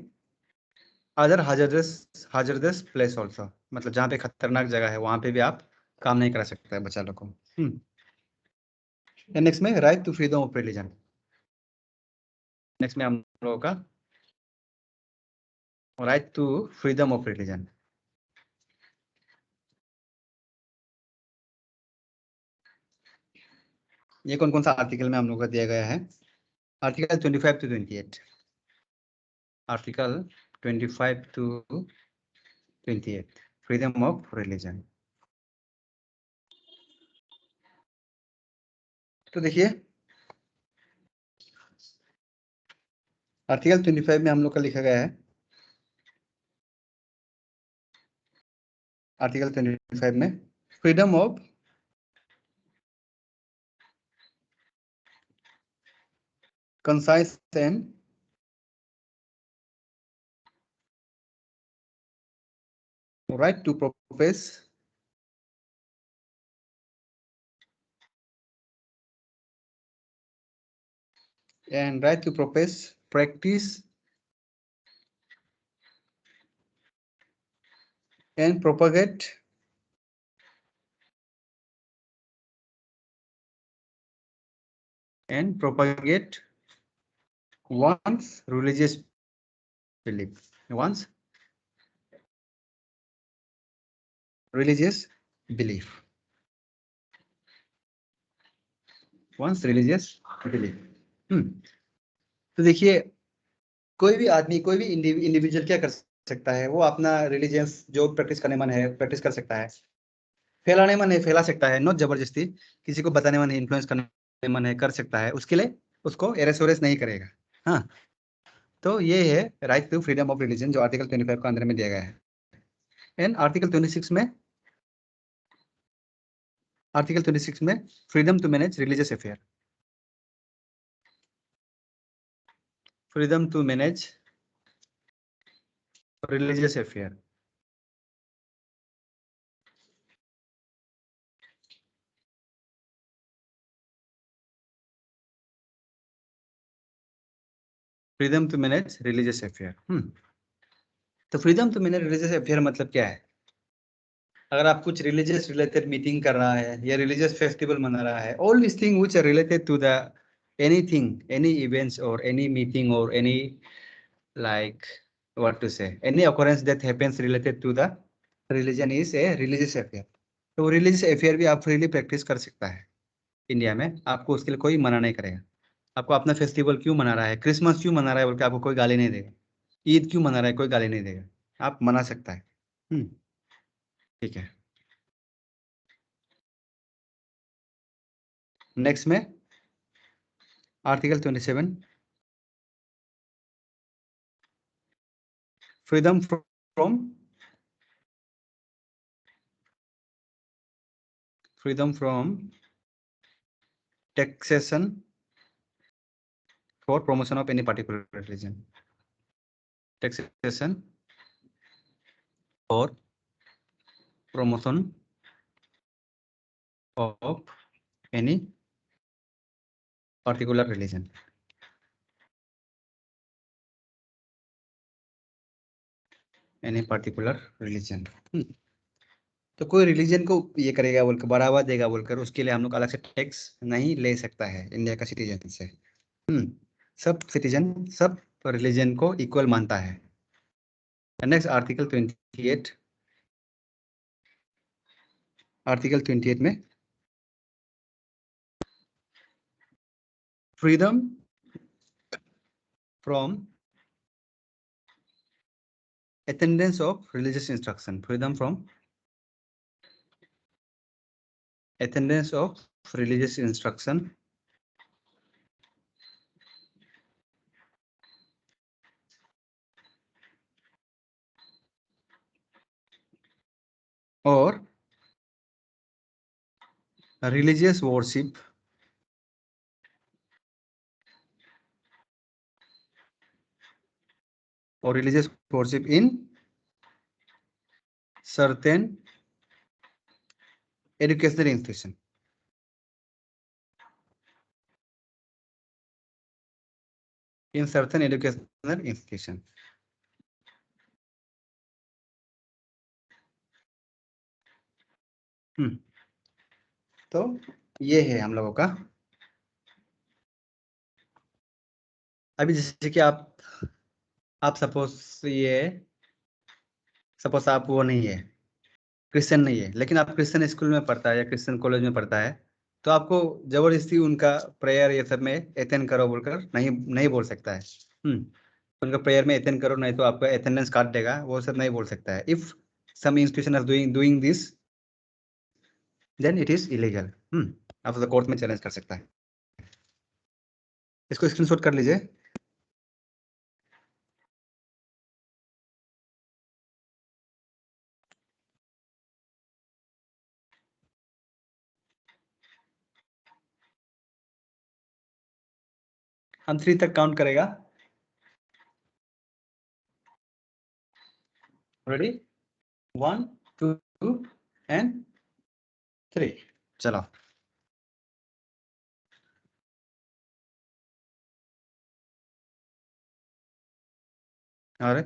other hazardous place also, मतलब जहाँ पे खतरनाक जगह है वहां पे भी आप काम नहीं करा सकते हैं बच्चा लोग को। नेक्स्ट में right to freedom of religion. Next में हम लोगों का right to freedom of religion. ये कौन कौन सा आर्टिकल में हम लोग का दिया गया है? Article 25 to 28। Article 25 to 28 freedom of religion. तो देखिए आर्टिकल 25 में हम लोग का लिखा गया है, आर्टिकल 25 में freedom of conscience and right to profess and right to profess, practice and propagate one's religious belief. One's religious belief. One's religious belief. तो देखिए कोई भी आदमी, कोई भी इंडिविजुअल क्या कर सकता है? वो अपना रिलीजियस जो प्रैक्टिस करने मन है प्रैक्टिस कर सकता है, फैलाने मन है फैला सकता है, नॉट जबरदस्ती। किसी को बताने मन है, इन्फ्लुएंस करने मन है, कर सकता है। उसके लिए उसको एरेस नहीं करेगा। हाँ, तो ये है right to freedom of religion जो आर्टिकल 25 का अंदर में दिया गया है। एंड आर्टिकल 26 में freedom to manage religious affair. Freedom to manage religious affair. Freedom to manage religious affair. तो freedom to manage religious affair मतलब क्या है? अगर आप कुछ रिलीजियस रिलेटेड मीटिंग कर रहा है या रिलीजियस फेस्टिवल मना रहा है, all this thing which are related to the anything, any events or any meeting or any like what to say, any occurrence that happens related to the religion is a religious affair. तो religious affair भी आप freely practice कर सकता है India में, आपको उसके लिए कोई मना नहीं करेगा। आपको अपना फेस्टिवल क्यों मना रहा है, क्रिसमस क्यों मना रहा है बोल के आपको कोई गाली नहीं देगा, ईद क्यों मना रहा है कोई गाली नहीं देगा, आप मना सकता है। ठीक है। नेक्स्ट में article 27, freedom from taxation for promotion of any particular religion. Taxation for promotion of any particular religion. Any particular religion. तो कोई रिलीजन को ये करेगा बोलकर, बढ़ावा देगा बोलकर, उसके लिए हम लोग अलग से टैक्स नहीं ले सकता है इंडिया का सिटीजन से। सब सिटीजन सब रिलीजन को इक्वल मानता है। नेक्स्ट आर्टिकल 28, आर्टिकल 28 में freedom from attendance of religious instruction, freedom from attendance of religious instruction or religious worship or religious worship in certain educational institution. In certain educational institution. तो ये है हम लोगों का। अभी जैसे कि आप सपोज आप वो नहीं है, क्रिश्चियन नहीं है, लेकिन आप क्रिश्चियन स्कूल में पढ़ता है या क्रिश्चियन कॉलेज में पढ़ता है, तो आपको जबरदस्ती उनका प्रेयर ये सब में अटेंड करो बोलकर नहीं बोल सकता है। उनका प्रेयर में अटेंड करो, नहीं तो आपको अटेंडेंस काट देगा, वो सब नहीं बोल सकता है। If some institution are doing this then it is illegal. आप तो कोर्ट में चैलेंज कर सकता है। इसको स्क्रीनशॉट कर लीजिए। हम 3 तक काउंट करेगा। Ready, 1 2 and 3। चलो अरे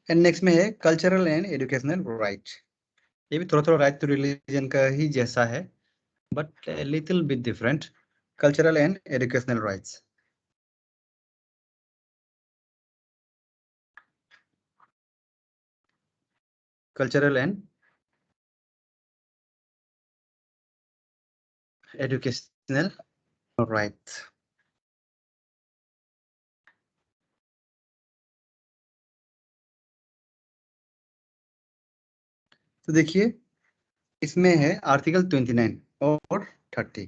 एंड नेक्स्ट में है कल्चरल एंड एजुकेशनल राइट। ये भी थोड़ा राइट टू रिलीजन का ही जैसा है, but little bit different. Cultural and educational rights. Cultural and educational rights. तो देखिए इसमें है आर्टिकल 29 और 30।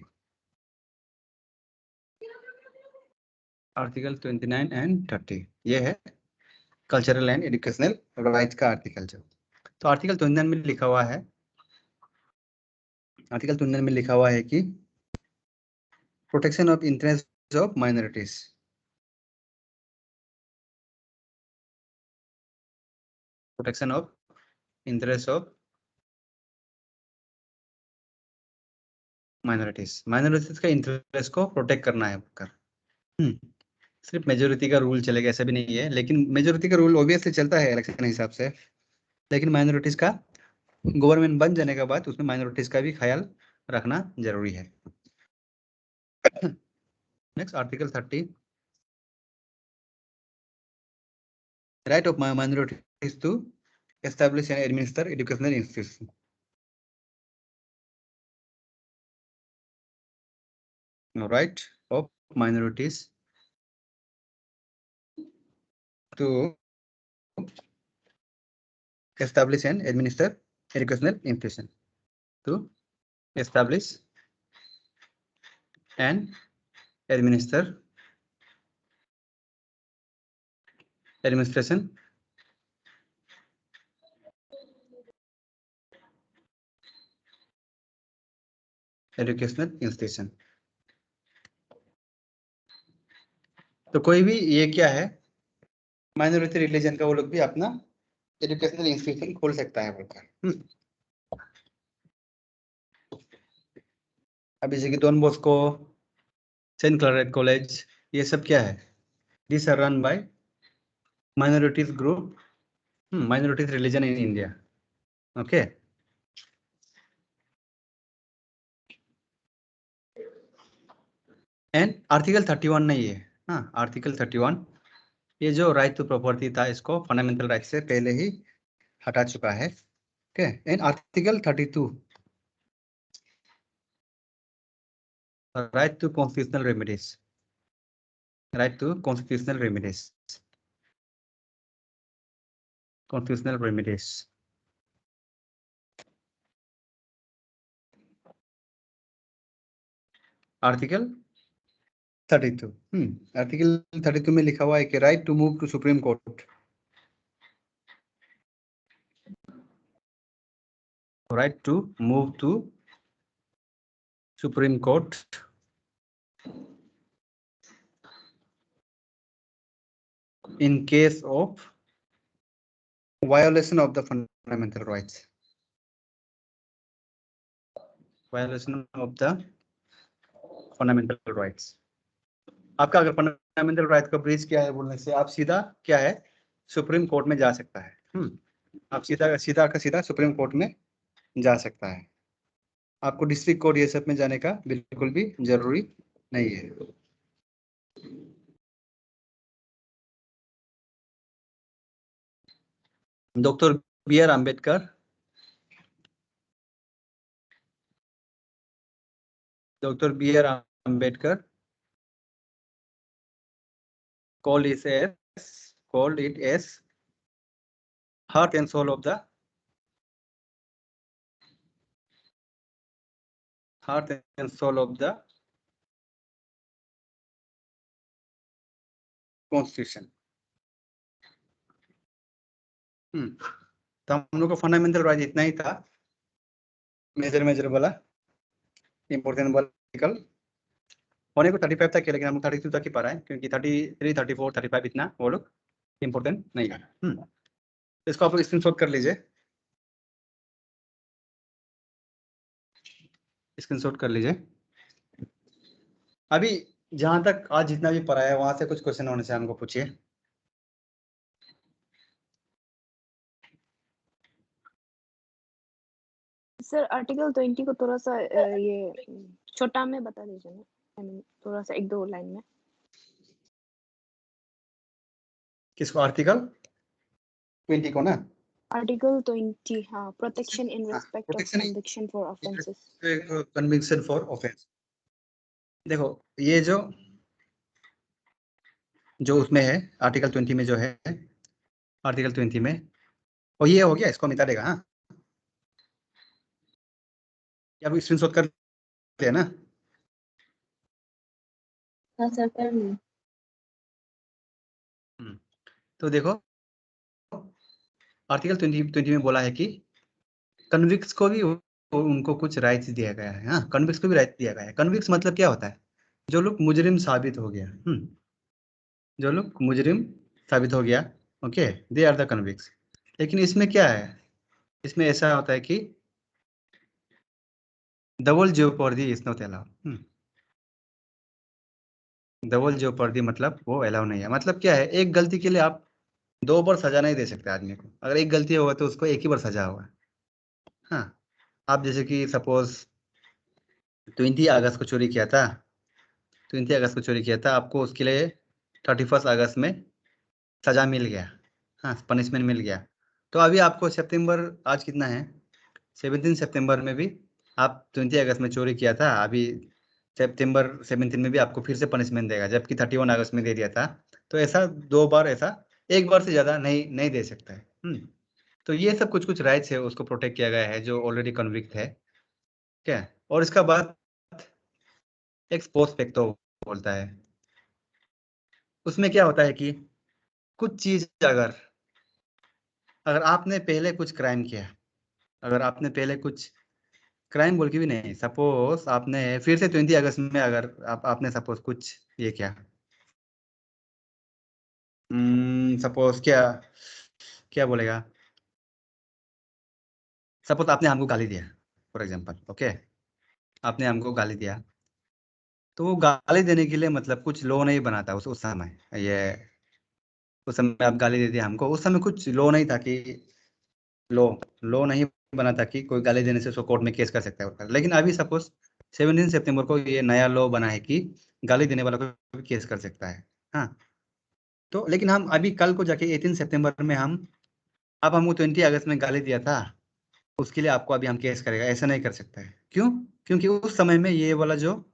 आर्टिकल 29 एंड 30 ये है कल्चरल एंड एजुकेशनल राइट का आर्टिकल। जो तो आर्टिकल 29 में लिखा हुआ है, आर्टिकल 29 में लिखा हुआ है कि protection of interest of minorities. Protection of interest of minorities का इंटरेस्ट को प्रोटेक्ट करना है कर। सिर्फ मेजोरिटी का रूल चलेगा ऐसा भी नहीं है, लेकिन मेजोरिटी का रूल ऑब्वियसली चलता है इलेक्शन के हिसाब से, लेकिन माइनॉरिटीज का गवर्नमेंट बन जाने के बाद उसमें माइनॉरिटीज का भी ख्याल रखना जरूरी है। Next article 30, right of minorities to establish and administer educational institution. Right of minorities to establish and administer educational institution, to establish and administer administration educational institution। तो कोई भी ये क्या है, माइनॉरिटी रिलीजन का वो लोग भी अपना एजुकेशनल इंस्टीट्यूशन खोल सकता है बोलकर। अभी जैसे कि Don Bosco, Saint Claret College, ये सब क्या है, this are run by minorities group, minorities religion in India. Okay, and article 31 नहीं है, हाँ आर्टिकल 31 ये जो राइट टू प्रॉपर्टी था इसको फंडामेंटल राइट से पहले ही हटा चुका है। Okay, and article 32 right to constitutional remedies, right to constitutional remedies, constitutional remedies. Article 32, article 32 में लिखा हुआ है कि right to move to supreme court, right to move to supreme court in case of violation of the fundamental rights, violation of the fundamental rights। आपका अगर fundamental right का breach किया है बोलने से आप सीधा क्या है, सुप्रीम कोर्ट में जा सकता है। आप सीधा का सीधा सुप्रीम कोर्ट में जा सकता है। आपको डिस्ट्रिक्ट कोर्ट ये सब में जाने का बिल्कुल भी जरूरी नहीं है। Doctor B.R. Ambedkar, Dr. B.R. Ambedkar called it as heart and soul of the constitution. तो हम लोग का फंडामेंटल राइट इतना ही था, मेजर वाला इंपॉर्टेंट वाला होने को 35 तक है, लेकिन हम 32 तक ही पढ़ा है क्योंकि 33, 34, 35 इतना वो लोग इंपॉर्टेंट नहीं है। इसको आप लोग स्क्रीनशॉट कर लीजिए, स्क्रीनशॉट कर लीजिए। अभी जहां तक आज जितना भी पढ़ा है वहां से कुछ क्वेश्चन होने से हमको पूछिए। सर आर्टिकल 20 को थोड़ा सा ये छोटा में बता दीजिए ना, I mean, थोड़ा सा 1-2 लाइन में। किसको, आर्टिकल 20 को ना? आर्टिकल 20, हाँ, protection in respect of conviction for offences. Conviction for offence. देखो ये जो उसमें है आर्टिकल 20 में जो है, आर्टिकल 20 में और ये हो गया, इसको मिटा देगा। हाँ, क्या भी स्क्रीनशॉट कर लिया ना? हाँ सर कर ली। तो देखो आर्टिकल 20 में बोला है कि कन्विक्स को भी उनको कुछ राइट्स दिया गया है। हाँ, कन्विक्स को भी राइट दिया गया है। कन्विक्स मतलब क्या होता है, जो लोग मुजरिम साबित हो गया, जो लोग मुजरिम साबित हो गया, okay, they are the convicts. लेकिन इसमें क्या है, इसमें ऐसा होता है कि double jeopardy is not allowed. Double jeopardy मतलब वो अलाउ नहीं है। मतलब क्या है, एक गलती के लिए आप 2 बार सजा नहीं दे सकते आदमी को। अगर एक गलती होगा तो उसको एक ही बार सजा होगा। हाँ, आप जैसे कि सपोज 20 अगस्त को चोरी किया था, 20 अगस्त को चोरी किया था, आपको उसके लिए 31 अगस्त में सजा मिल गया, हाँ, पनिशमेंट मिल गया। तो अभी आपको सितंबर, आज कितना है, 17 सितंबर में भी आप 20 अगस्त में चोरी किया था, अभी सितंबर 17 में भी आपको फिर से पनिशमेंट देगा, जबकि 31 अगस्त में दे दिया था। तो ऐसा 2 बार, ऐसा 1 बार से ज़्यादा नहीं दे सकता है। तो ये सब कुछ राइट्स है, उसको प्रोटेक्ट किया गया है जो ऑलरेडी कन्विक्ट है, ठीक है। और इसका बाद एक्स पोस्ट फैक्टो बोलता है। उसमें क्या होता है कि कुछ चीज अगर आपने पहले कुछ क्राइम किया, अगर आपने पहले कुछ क्राइम बोल के भी नहीं, सपोज आपने फिर से 20 अगस्त में अगर आपने सपोज कुछ ये किया, सपोज क्या बोलेगा, सपोज आपने हमको गाली दिया फॉर एग्जांपल, ओके, आपने हमको गाली दिया, तो वो गाली देने के लिए मतलब कुछ लॉ नहीं बना था उस समय, ये उस समय आप गाली दे दिया हमको, उस समय कुछ लॉ नहीं था कि लॉ नहीं बना था कि कोई गाली देने से उसको कोर्ट में केस कर सकता है। लेकिन अभी सपोज 17 सितंबर को ये नया लॉ बना है कि गाली देने वाला को भी केस कर सकता है। हाँ, तो लेकिन हम अभी कल को जाके 18 सितंबर में अब हमको 20 अगस्त में गाली दिया था, उसके लिए आपको अभी हम केस करेगा, ऐसा नहीं कर सकता है। क्यों? क्योंकि उस समय में ये वाला जो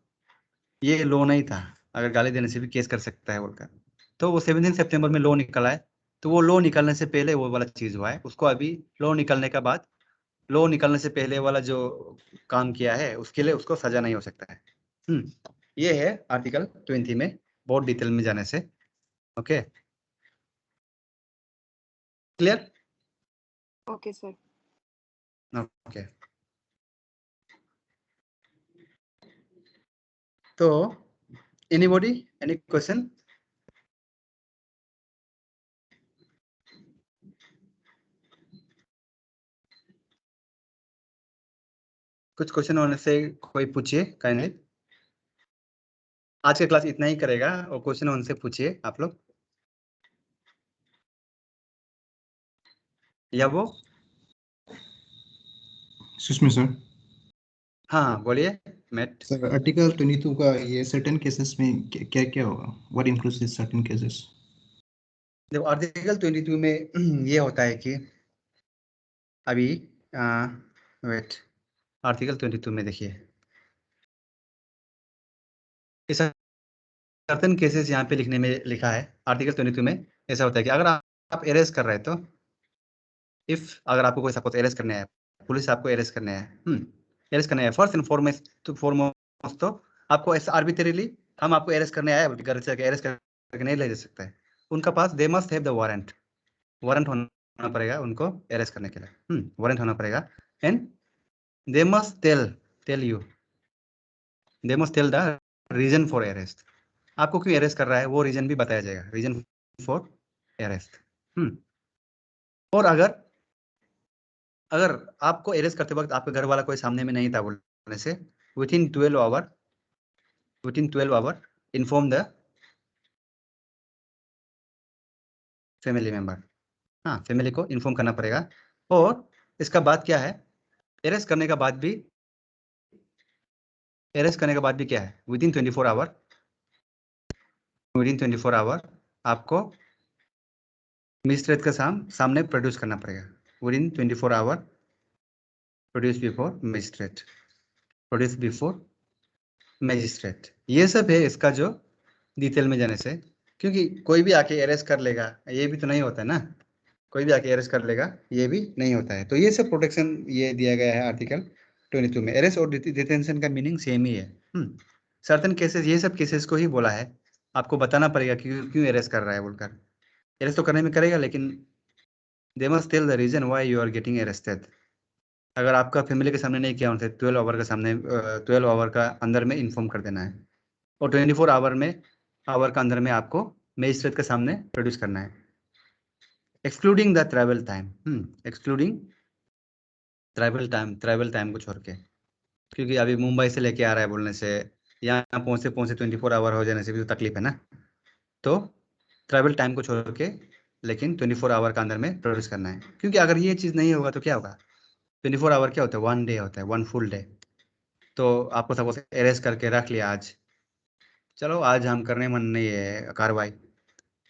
ये लॉ नहीं था, अगर गाली देने से भी केस कर सकता है बोलकर। तो वो 17 सितंबर में लॉ निकला है, तो वो लॉ निकलने से पहले वो वाला चीज हुआ है, उसको अभी लॉ निकलने के बाद, लॉ निकलने से पहले वाला जो काम किया है उसके लिए उसको सजा नहीं हो सकता है। ये है आर्टिकल 20 में, बहुत डिटेल में जाने से। Okay, clear? Okay sir. Okay, तो एनीबॉडी, एनी क्वेश्चन? कुछ क्वेश्चन होने से कोई पूछिए काइंडली। आज का क्लास इतना ही करेगा, और क्वेश्चन होने से पूछिए आप लोग, या वो Excuse me, sir. हाँ बोलिए मैट। सर आर्टिकल 22 का ये सर्टेन केसेस में क्या क्या होगा? What includes these certain cases? देखो आर्टिकल 22 में ये होता है कि अभी वेट, आर्टिकल 22 में देखिए, इस सर्टेन केसेस यहाँ पे लिखने में लिखा है आर्टिकल 22 में। ऐसा होता है कि अगर आप अरेस्ट कर रहे हैं, तो इफ अगर आपको कोई सपोज अरेस्ट करने है, पुलिस आपको अरेस्ट करने है, अरेस्ट करने है, फर्स्ट एंड फॉरमोस्ट तो आपको ऐसा आर्बिट्रेरीली हम आपको अरेस्ट करने आए बोल के घर से अरेस्ट करके नहीं ले जा सकता है। उनका पास they must have the warrant, warrant होना पड़ेगा उनको अरेस्ट करने के लिए, वारंट होना पड़ेगा। And they must tell you, they must tell the reason for arrest, आपको क्यों अरेस्ट कर रहा है वो रीजन भी बताया जाएगा, रीजन फॉर अरेस्ट। और अगर आपको अरेस्ट करते वक्त आपके घर वाला कोई सामने में नहीं था बोलने से, within 12 hour inform the family member, हाँ फैमिली को इन्फॉर्म करना पड़ेगा। और इसका बाद क्या है, अरेस्ट करने का बाद भी क्या है, विदिन 24 आवर आपको मजिस्ट्रेट के सामने प्रोड्यूस करना पड़ेगा, within 24 hour produce before magistrate. ये सब है इसका जो डिटेल में जाने से, क्योंकि कोई भी आके अरेस्ट कर लेगा ये भी तो नहीं होता है ना, कोई भी आके अरेस्ट कर लेगा ये भी नहीं होता है। तो ये सब प्रोटेक्शन ये दिया गया है आर्टिकल 22 में। अरेस्ट और डिटेंशन का मीनिंग सेम ही है। सर्टेन केसेस, ये सब केसेस को ही बोला है, आपको बताना पड़ेगा कि क्यों अरेस्ट कर रहा है बोलकर। अरेस्ट तो करने में करेगा, लेकिन they must tell the reason why you are getting arrested. अगर आपका फैमिली के सामने नहीं किया उनसे 12 आवर के सामने 12 आवर का अंदर में इन्फॉर्म कर देना है, और 24 आवर का अंदर में आपको मजिस्ट्रेट के सामने प्रोड्यूस करना है, excluding the travel time, travel time को छोड़ के। क्योंकि अभी मुंबई से लेके आ रहा है बोलने से, यहाँ पहुँचे 24 आवर हो जाने से भी तो तकलीफ है ना। तो ट्रैवल टाइम को छोड़ के लेकिन 24 आवर का अंदर में प्रोड्यूस करना है, क्योंकि अगर ये चीज़ नहीं होगा तो क्या होगा, 24 आवर क्या होता है, 1 डे होता है, 1 फुल डे। तो आपको सपोज अरेस्ट करके रख लिया आज, चलो आज हम करने मन नहीं है कार्रवाई,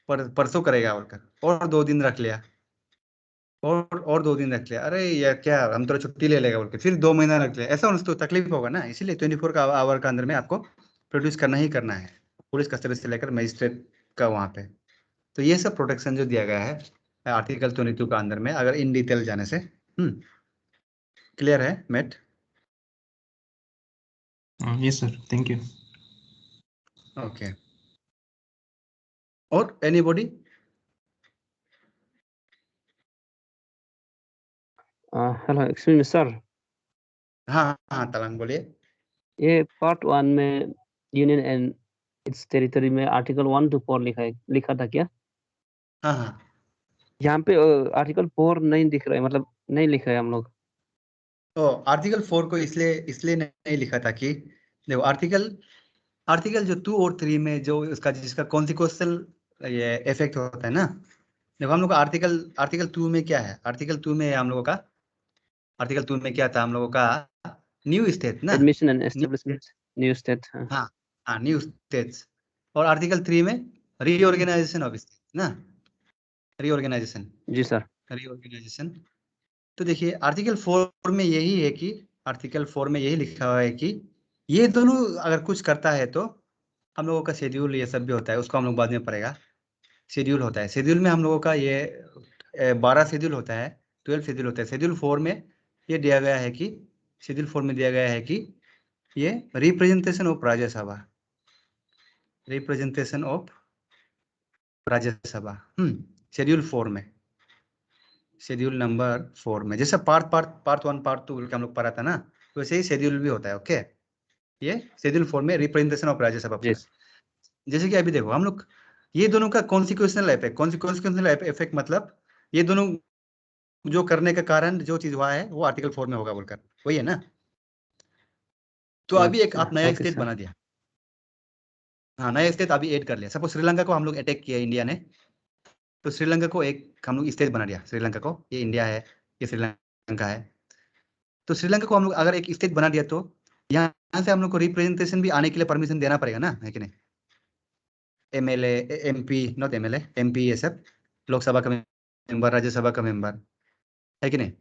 पर परसों करेगा बोलकर, और 2 दिन रख लिया, और 2 दिन रख लिया, अरे यार क्या हम तो छुट्टी ले लेगा बोल के, फिर 2 महीना रख लिया, ऐसा तो तकलीफ होगा ना। इसीलिए 24 का आवर का अंदर में आपको प्रोड्यूस करना ही करना है, पुलिस कस्टडी से लेकर मजिस्ट्रेट का वहाँ पे। तो ये सब प्रोटेक्शन जो दिया गया है आर्टिकल 22 का अंदर में, अगर इन डिटेल जाने से क्लियर है मेट? Yes, sir. Thank you. Okay, और anybody? Hello, excuse me sir, हाँ हाँ तलंग बोलिए। ये पार्ट 1 में यूनियन एंड इट्स टेरिटरी में आर्टिकल 1 to 4 लिखा था क्या? हाँ हाँ, यहाँ पे आर्टिकल 4 नहीं दिख रहा है, मतलब नहीं लिखा है हम लोग। तो आर्टिकल 4 को इसलिए नहीं लिखा था कि देखो आर्टिकल जो 2 और 3 में जो उसका जिसका कॉन्सिक्वेंशियल ये इफेक्ट होता है ना, देखो हम लोग का आर्टिकल 2 में क्या है, आर्टिकल 2 में हम लोगों का आर्टिकल 2 में क्या था, हम लोगों का न्यू स्टेट ना, admission and establishment new state. हाँ हाँ न्यू स्टेट्स। और आर्टिकल 3 में रीऑर्गेनाइजेशन ऑफ स्टेट ना, रीऑर्गेनाइजेशन जी सर। रीऑर्गेनाइजेशन। तो देखिए आर्टिकल 4 में यही है कि आर्टिकल 4 में यही लिखा हुआ है कि ये दोनों अगर कुछ करता है तो हम लोगों का शेड्यूल ये सब भी होता है, उसको हम लोग बाद में पढ़ेगा। शेड्यूल होता है, शेड्यूल में हम लोगों का ये 12 शेड्यूल होता है, 12 शेड्यूल होता है। शेड्यूल 4 में ये दिया गया है कि शेड्यूल 4 में दिया गया है कि ये representation of Rajya Sabha, representation of Rajya Sabha schedule 4 में, शेड्यूल नंबर 4 में, जैसे पार्ट 1 पार्ट 2 हम लोग पढ़ा था ना, वैसे ही शेड्यूल भी होता है। ओके, ये शेड्यूल 4 में रिप्रेजेंटेशन ऑफ राज्यसभा। Yes. जैसे कि अभी देखो हम लोग ये दोनों का कॉन्सिक्वेंशियल इफेक्ट मतलब ये दोनों जो करने का कारण जो चीज हुआ है वो आर्टिकल 4 में होगा बोलकर, वही है ना। तो अभी एक आप नया ओके स्टेट सर। बना दिया, हाँ नया स्टेट अभी ऐड कर लिया। सपोज श्रीलंका को हम लोग अटैक किया इंडिया ने, तो श्रीलंका को एक हम लोग स्टेट बना दिया, श्रीलंका को, ये इंडिया है ये श्रीलंका है, तो श्रीलंका को हम लोग अगर एक स्टेट बना दिया तो यहाँ से हम लोग को रिप्रेजेंटेशन भी आने के लिए परमिशन देना पड़ेगा ना, है कि नहीं। MLA MP, not MLA MP, ये सब लोकसभा का मेंबर, राज्यसभा का मेंबर, है कि नहीं।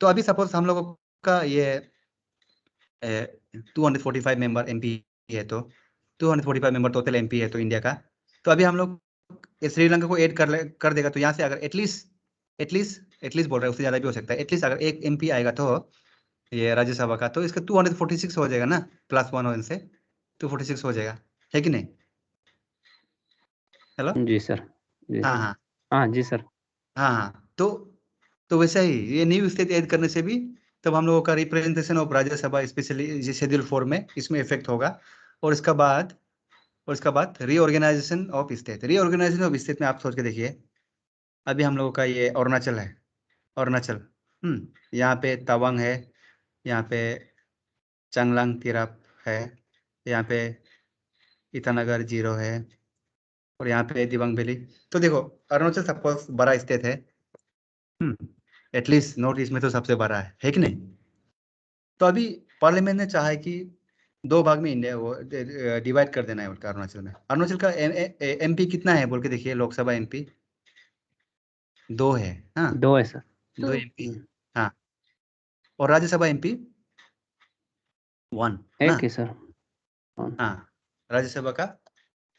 तो अभी सपोज हम लोगों का ये 245 मेंबर एमपी है, तो 245 मेंबर टोटल एमपी है तो इंडिया का, तो अभी हम लोग श्रीलंका को ऐड कर देगा, तो यहाँ से अगर एटलीस्ट बोल रहे हैं, उससे ज़्यादा भी हो सकता है, एटलीस्ट अगर एक एमपी आएगा तो ये राज्यसभा का, तो इसका 246 हो जाएगा ना, +1 से 246 हो जाएगा, है कि नहीं। हेलो, जी सर। जी हाँ सर। हाँ हाँ जी सर। हाँ हाँ, तो वैसा ही ये न्यू स्टेट ऐड करने से भी तब हम लोगों का representation of Rajya Sabha specially schedule 4 में इसमें इफेक्ट होगा। और इसका बाद reorganisation of state, reorganisation of state में आप सोच के देखिए, अभी हम लोगों का ये अरुणाचल है, अरुणाचल यहाँ पे तवांग है, यहाँ पे चांगलांग तिरप है, यहाँ पे ईटानगर 0 है, और यहाँ पे दिबांग वैली। तो देखो अरुणाचल सपोज बड़ा स्टेट है, एटलीस्ट नॉर्थ ईस्ट में तो सबसे बड़ा है कि नहीं। तो अभी पार्लियामेंट ने चाहा है कि 2 भाग में इंडिया वो डिवाइड कर देना है उनका अरुणाचल में। अरुणाचल का एमपी कितना है बोल के देखिए, लोकसभा एमपी 2 है, हाँ 2 है सर। 2 एमपी, हाँ, और राज्यसभा एमपी 1 ना, 1 है सर। हाँ राज्यसभा का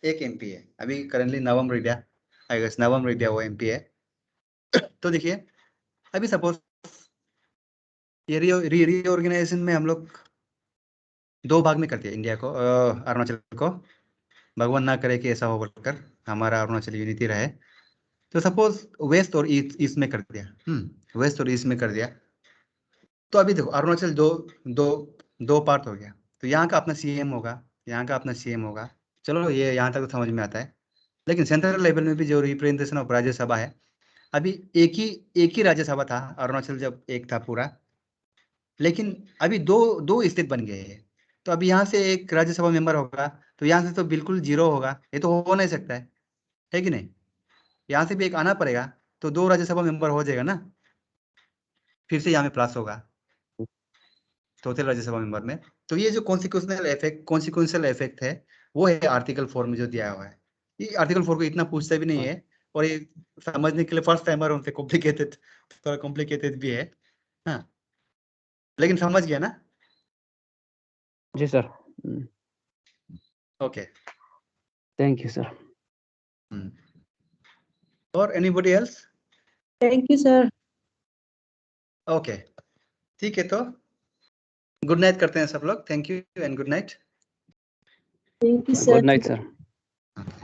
1 एमपी है। अभी करेंटली नवम रेड्डी वो एमपी है। तो देखिए अभी सपोज ये रीऑर्गेनाइजेशन में हम लोग 2 भाग में कर दिया इंडिया को, अरुणाचल को, भगवान ना करे कि ऐसा हो बोलकर हमारा अरुणाचल यूनिटी रहे। तो सपोज वेस्ट और ईस्ट में कर दिया, वेस्ट और ईस्ट में कर दिया। तो अभी देखो अरुणाचल दो पार्ट हो गया, तो यहाँ का अपना सीएम होगा, यहाँ का अपना सीएम होगा, चलो ये यहाँ तक तो समझ में आता है। लेकिन सेंट्रल लेवल में भी जो रिप्रेजेंटेशन ऑफ राज्यसभा है, अभी एक ही राज्यसभा था अरुणाचल जब एक था पूरा, लेकिन अभी दो स्टेट बन गए हैं। तो अभी यहाँ से एक राज्यसभा मेंबर होगा, तो यहाँ से तो बिल्कुल 0 होगा, ये तो हो नहीं सकता है कि नहीं। यहाँ से भी एक आना पड़ेगा, तो 2 राज्यसभा मेंबर हो जाएगा ना, फिर से यहाँ में प्लस होगा, चौथे राज्यसभा मेंबर में। तो ये जो कॉन्सिक्वेंशियल इफेक्ट है वो है आर्टिकल 4 में जो दिया हुआ है। ये आर्टिकल 4 को इतना पूछता भी नहीं है, और ये समझने के लिए फर्स्ट टाइमर उनसे कॉम्प्लिकेटेड, थोड़ा कॉम्प्लिकेटेड भी है। हाँ, लेकिन समझ गया ना? जी sir. Okay, thank you sir. और anybody else? Thank you sir. Okay, ठीक है, तो गुड नाइट करते हैं सब लोग। Thank you and good night. Thank you good night sir. Okay.